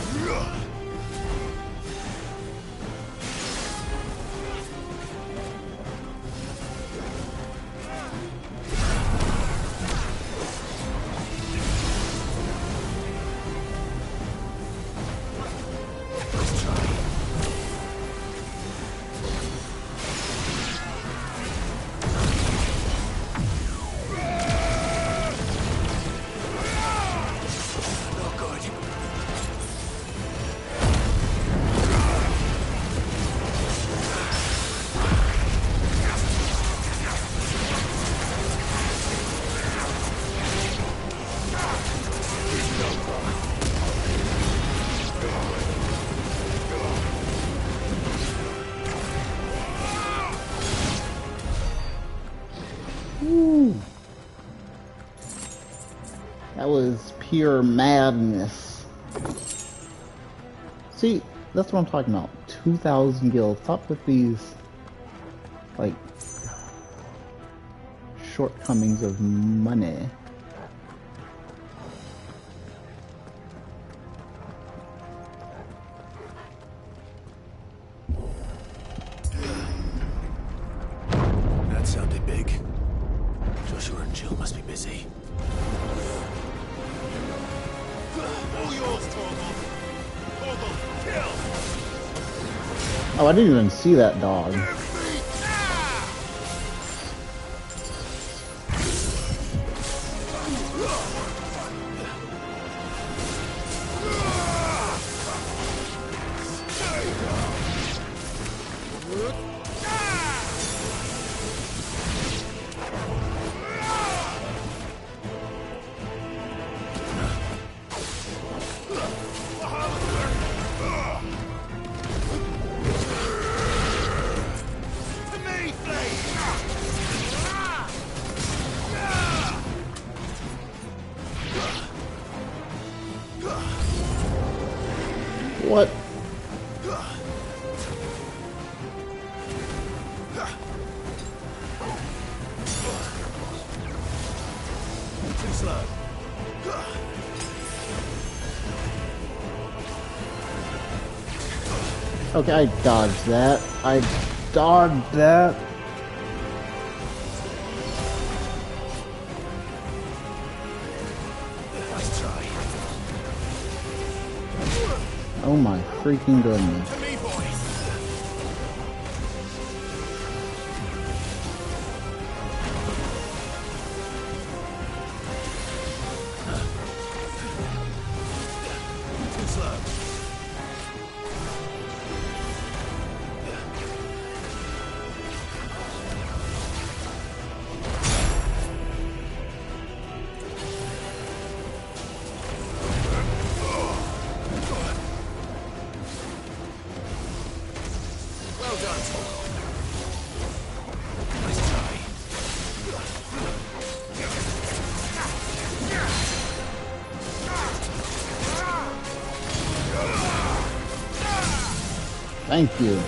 That was pure madness. See, that's what I'm talking about. 2,000 gil. Stop with these, like, shortcomings of money. That sounded big. Joshua and Jill must be busy. All yours, Torgal. Torgal, kill! Oh, I didn't even see that dog. What? Too slow. Okay, I dodged that. I dodged that. Nice try. Oh my freaking goodness. To me, boys. Too slow. Well done, Torgal. Nice try. Thank you.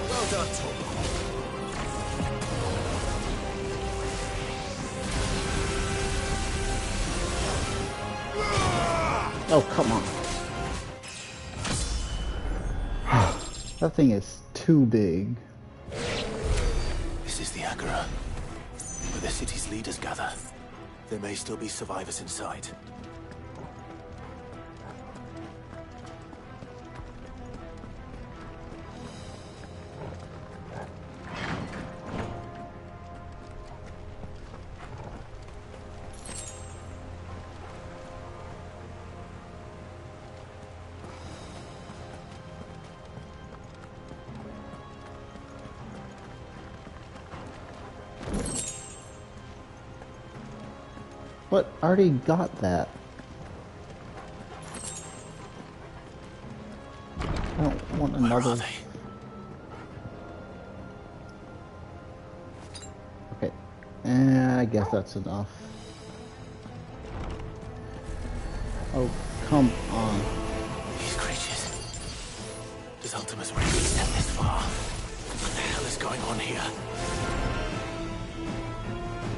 Well done, Torgal. Oh, come on. That thing is too big. This is the Agora, where the city's leaders gather. There may still be survivors inside. What? I already got that. I don't want another. Okay. I guess that's enough. Oh, come on. These creatures. Does Ultimus really extend this far? What the hell is going on here?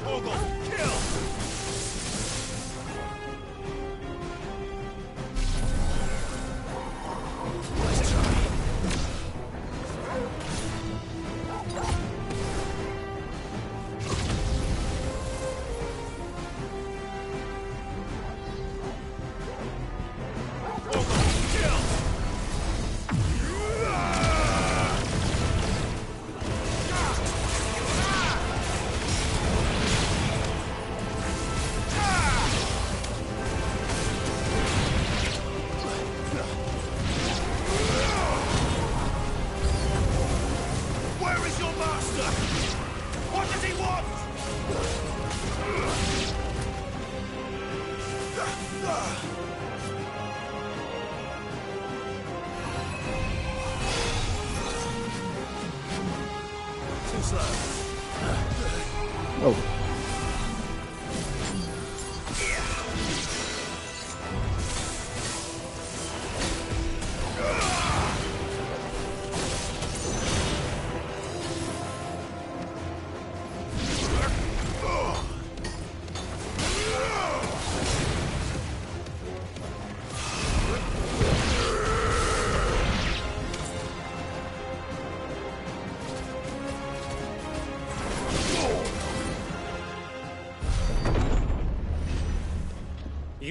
Torgal, kill! Nice try. Where is your master? What does he want? Too slow. Oh.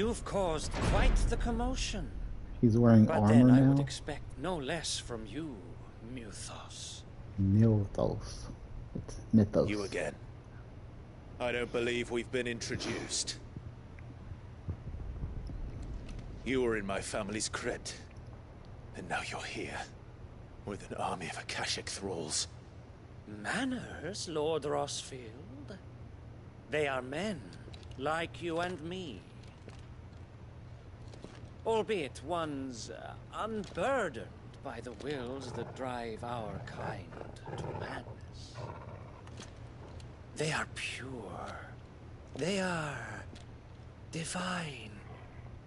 You've caused quite the commotion. He's wearing But armor then I now. would expect no less from you, Mythos. Mythos. It's Mythos. You again. I don't believe we've been introduced. You were in my family's crypt, and now you're here, with an army of Akashic thralls. Manners, Lord Rosfield? They are men, like you and me. Albeit ones unburdened by the wills that drive our kind to madness. They are pure. They are divine.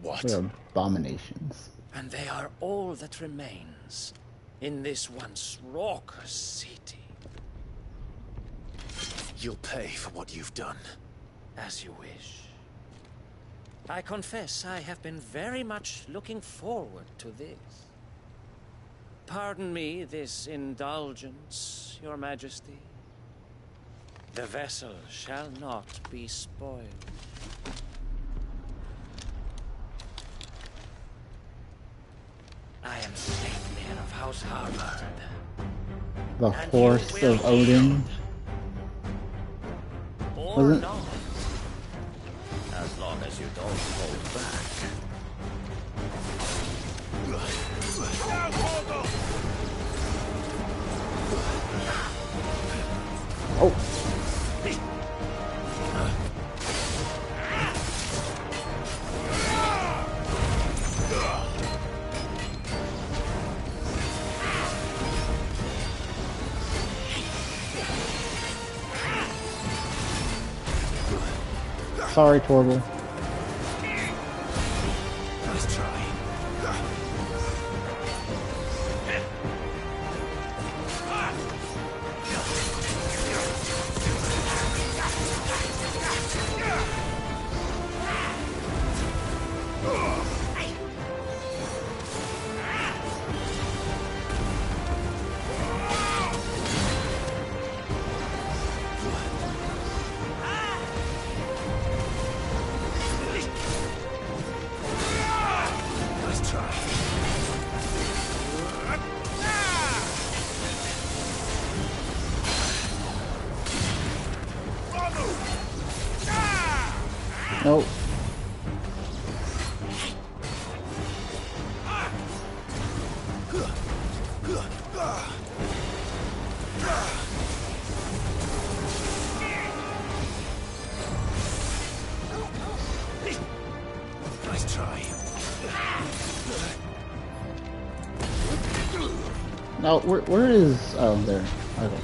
What? They're abominations. And they are all that remains in this once raucous city. You'll pay for what you've done. As you wish. I confess I have been very much looking forward to this. Pardon me this indulgence, Your Majesty. The vessel shall not be spoiled. I am Sleipnir of House Harvard. The horse of Odin. Or Wasn't not. As long as you don't hold back. Oh. Sorry, Torgal. Nice try. Nope. Nice try. No, where is... Oh, there. Okay.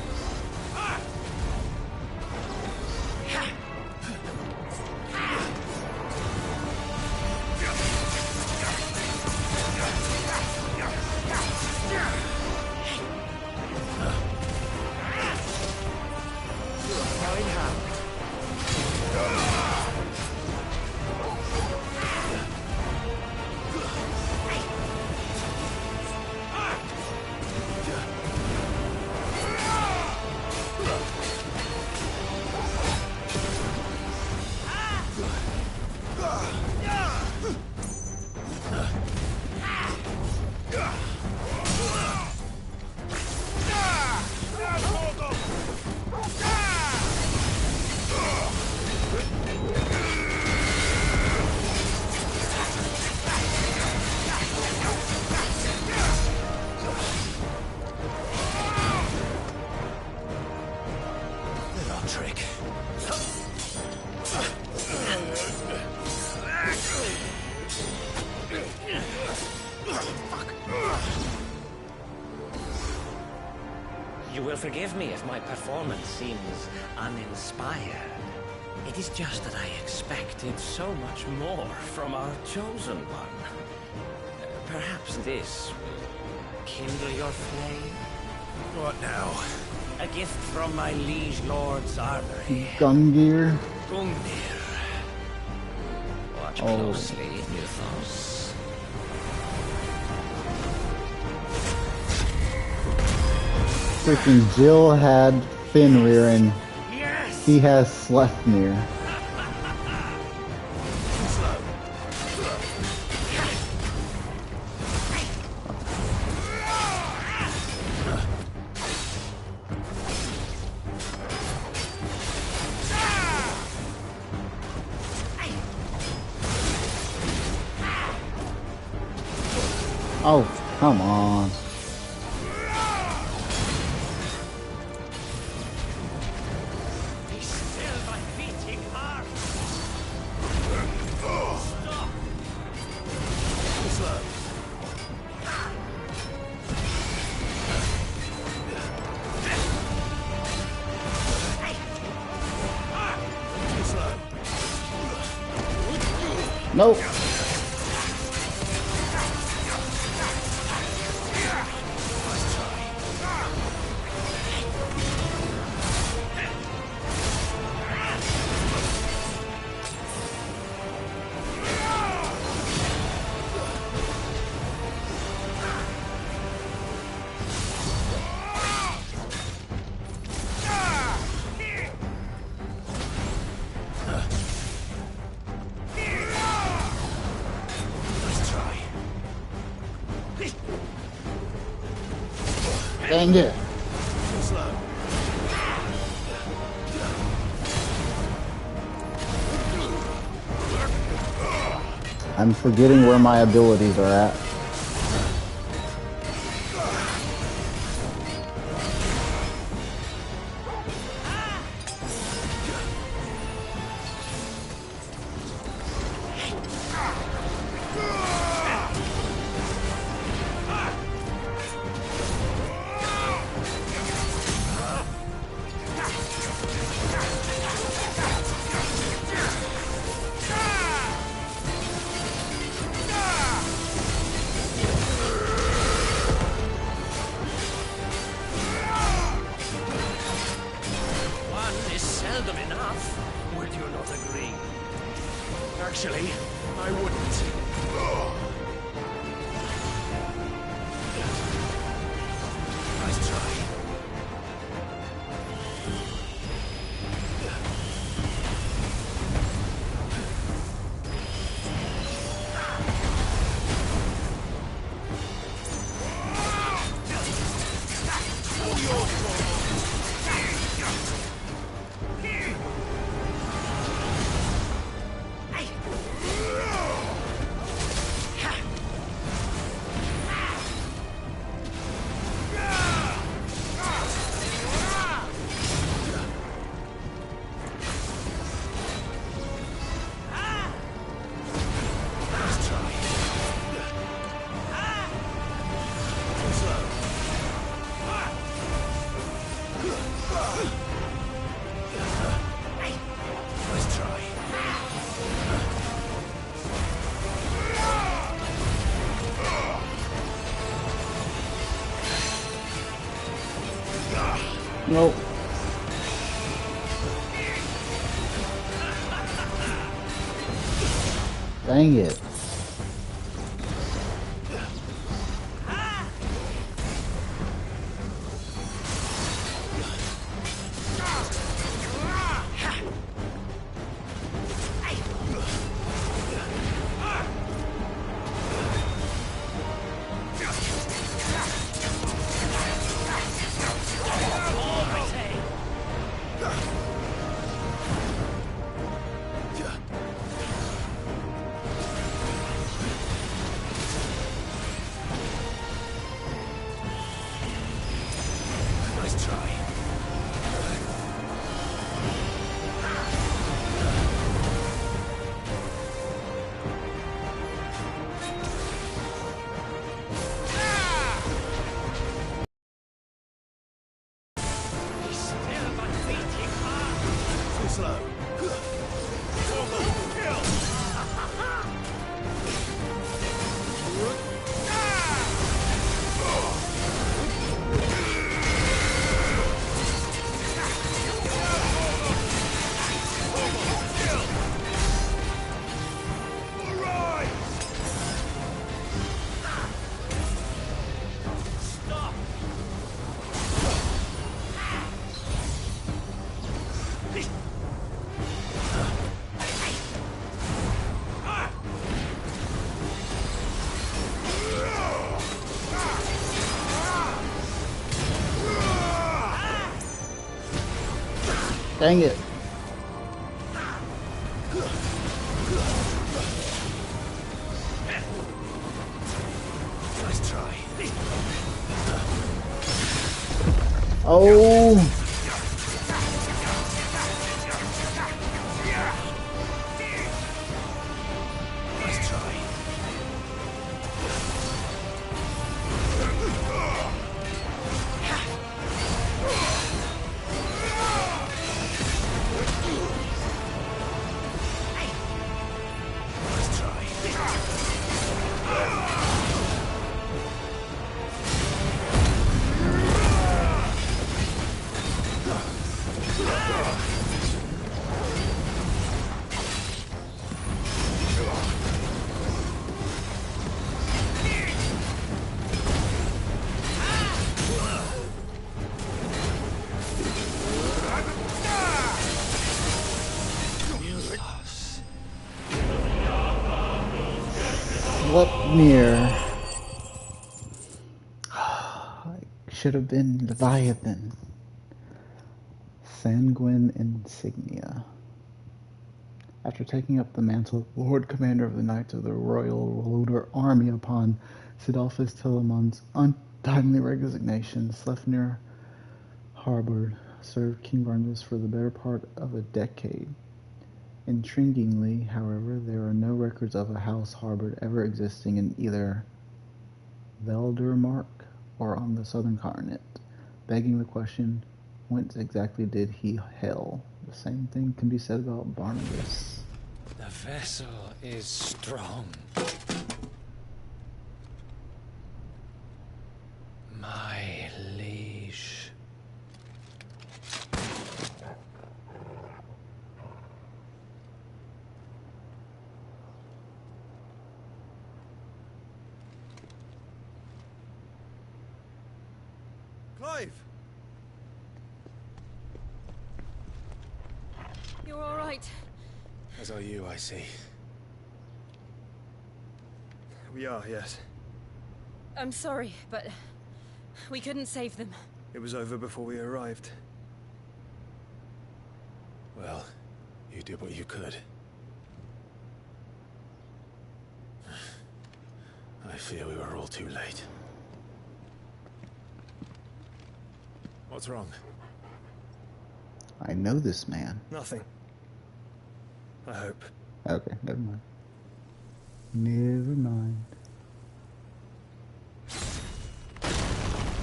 You will forgive me if my performance seems uninspired. It is just that I expected so much more from our chosen one. Perhaps this will kindle your flame? What now? A gift from my liege lord's armory. Gungear. Gungnir. Watch Oh. closely, Mythos. Freaking Jill had Fenrir and he has Sleipnir. Oh, come on. Be still, my beating heart! Stop! Slow. Nope. Dang it. I'm forgetting where my abilities are at. One is seldom enough. Would you not agree? Actually, I wouldn't. Nice try. Nope. Dang it. Dang it. Nice try. Oh. Nice try. Nice try. Slepnir. Should have been Leviathan. Sanguine Insignia. After taking up the mantle of Lord Commander of the Knights of the Royal Looter Army upon Sidolphus Telemon's untimely resignation, Slepnir harbored served King Barnabas for the better part of a decade. Intriguingly, however, there are no records of a house harbored ever existing in either Veldermark or on the southern continent, begging the question, whence exactly did he hail? The same thing can be said about Barnabas. The vessel is strong. My liege. Clive! You're all right. As are you, I see. We are, yes. I'm sorry, but we couldn't save them. It was over before we arrived. Well, you did what you could. I fear we were all too late. What's wrong? I know this man. Nothing. I hope. Okay, never mind. Never mind.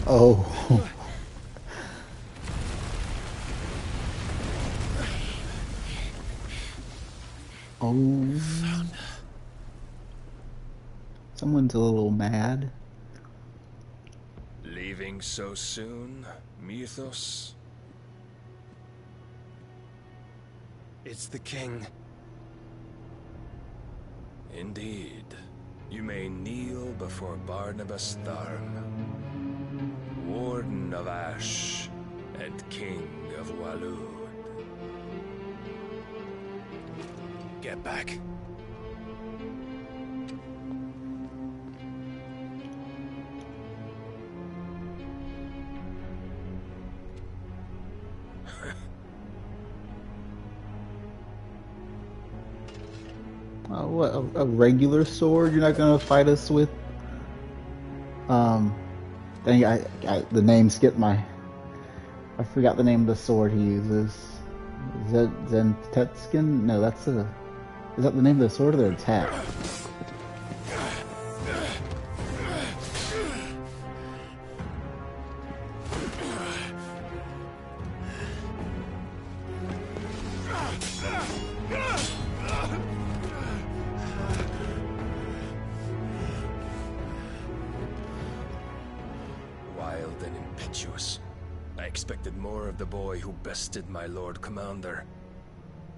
Oh. Oh. Someone's a little mad. Leaving so soon, Mythos? It's the king. Indeed. You may kneel before Barnabas Tharm, Warden of Ash and King of Waloed. Get back. What, a regular sword you're not gonna fight us with? Dang, the name skipped my... I forgot the name of the sword he uses. Zentetskin? No, that's a... Is that the name of the sword or the attack? Wild and impetuous. I expected more of the boy who bested my Lord Commander.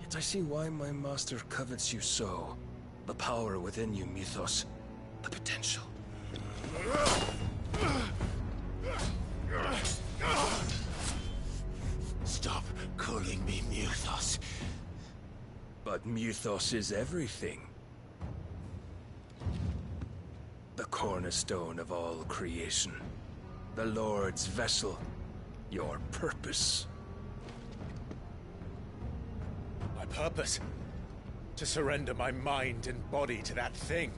Yet I see why my master covets you so. The power within you, Mythos. The potential. Stop calling me Mythos. But Mythos is everything. The cornerstone of all creation. The Lord's vessel. Your purpose. purpose. To surrender my mind and body to that thing.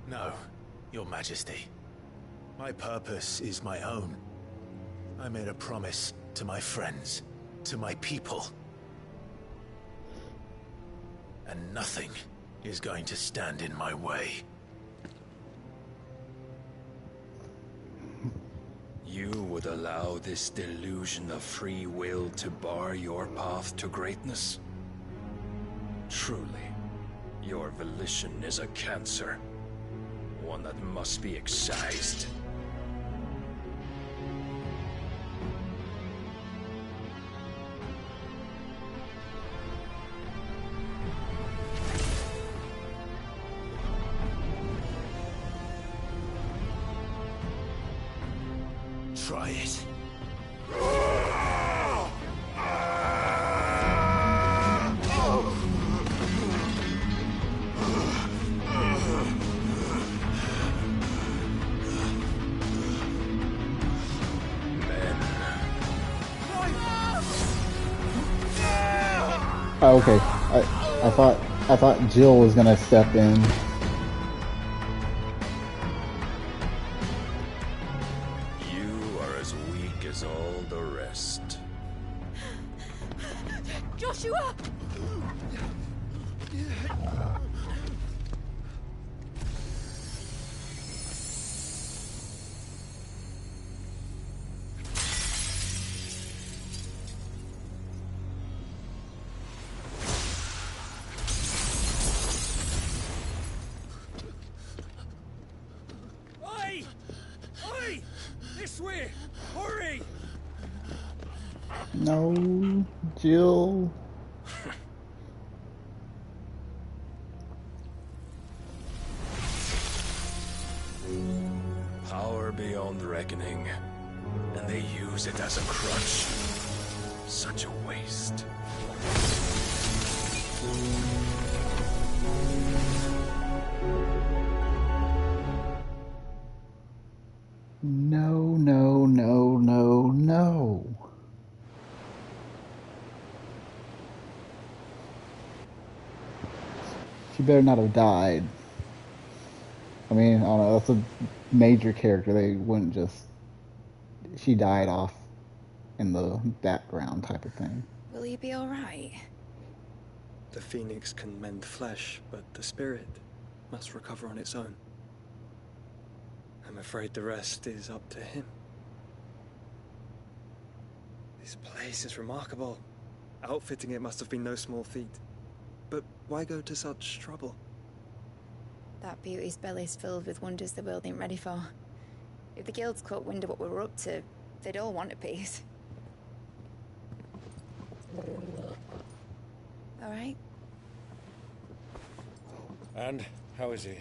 No, Your Majesty. My purpose is my own. I made a promise to my friends, to my people. And nothing is going to stand in my way. You would allow this delusion of free will to bar your path to greatness? Truly, your volition is a cancer. One that must be excised. Try it. Oh, okay. I thought Jill was gonna step in. You are as weak as all the rest. Joshua! Oi! Oi! This way! Hurry! No, Jill. Power beyond reckoning, and they use it as a crutch. Such a waste. No, no, no, no, no. She better not have died. I mean, I don't know, that's a major character. They wouldn't just... She died off in the background type of thing. Will you be alright? The phoenix can mend flesh, but the spirit must recover on its own. I'm afraid the rest is up to him. This place is remarkable. Outfitting it must have been no small feat. But why go to such trouble? That beauty's belly's filled with wonders the world ain't ready for. If the guilds caught wind of what we were up to, they'd all want a piece. Alright? And how is he?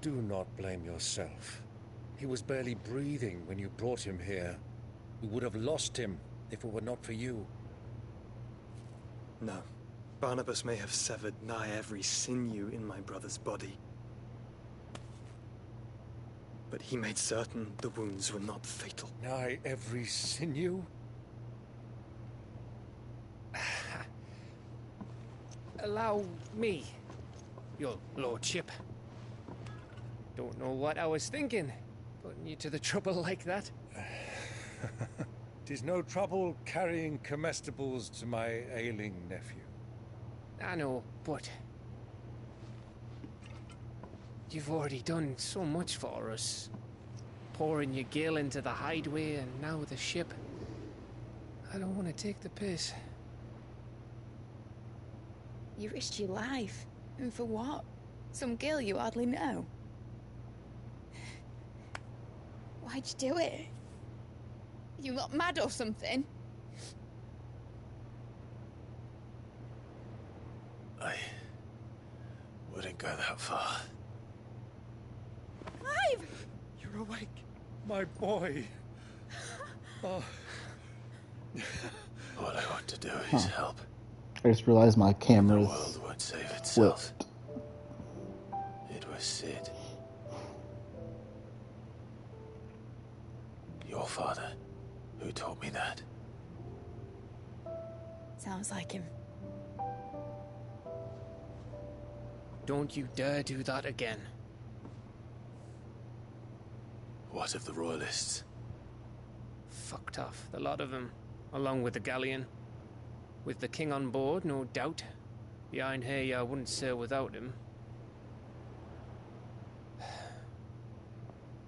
Do not blame yourself. He was barely breathing when you brought him here. We would have lost him if it were not for you. No. Barnabas may have severed nigh every sinew in my brother's body. But he made certain the wounds were not fatal. Nigh every sinew? Allow me, your lordship. Don't know what I was thinking, putting you to the trouble like that. 'Tis no trouble carrying comestibles to my ailing nephew. I know, but you've already done so much for us. Pouring your gill into the hideaway and now the ship. I don't want to take the piss. You risked your life. And for what? Some girl you hardly know. Why'd you do it? You got mad or something? I wouldn't go that far. Clive! You're awake, my boy. Oh. All I want to do is help. I just realized my camera's The world won't save itself. flipped. It was Sid. Your father, who taught me that. Sounds like him. Don't you dare do that again. What of the Royalists? Fucked off, the lot of them, along with the galleon. With the king on board, no doubt. Behind here, I wouldn't sail without him.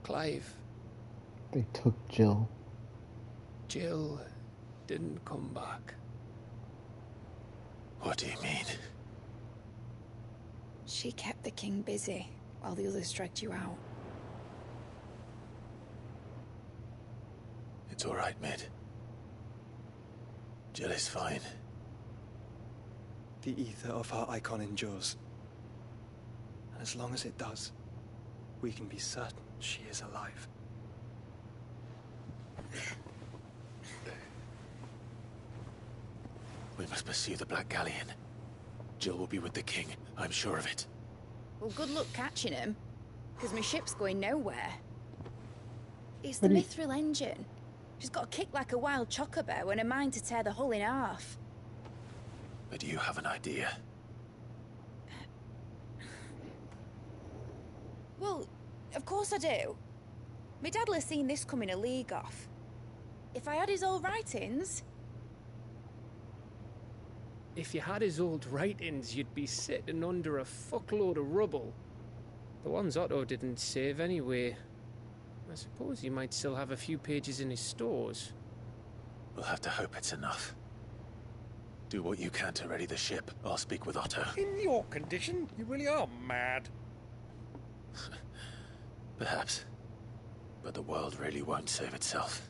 Clive. They took Jill. Jill didn't come back. What do you mean? She kept the king busy while the others dragged you out. It's all right, Mid. Jill is fine. The ether of her icon endures. And as long as it does, we can be certain she is alive. We must pursue the Black Galleon. Jill will be with the king, I'm sure of it. Well, good luck catching him, because my ship's going nowhere. It's the Mithril engine. She's got a kick like a wild chocobo and a mind to tear the hull in half. But you have an idea. Well, of course I do. My dad'll have seen this coming a league off. If I had his old writings... If you had his old writings, you'd be sitting under a fuckload of rubble. The ones Otto didn't save anyway. I suppose he might still have a few pages in his stores. We'll have to hope it's enough. Do what you can to ready the ship. I'll speak with Otto. In your condition, you really are mad. Perhaps. But the world really won't save itself.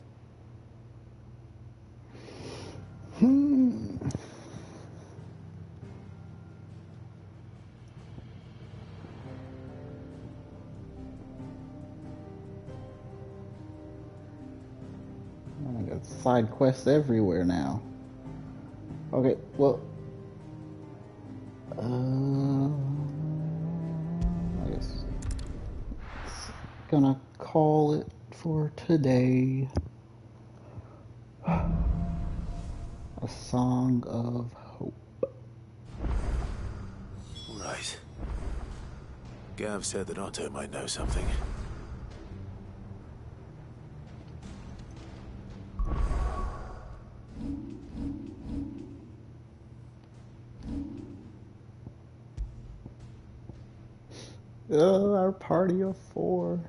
I got side quests everywhere now. Okay, well, I guess it's gonna call it for today. A Song of Hope. Right. Gav said that Otto might know something. Our party of 4.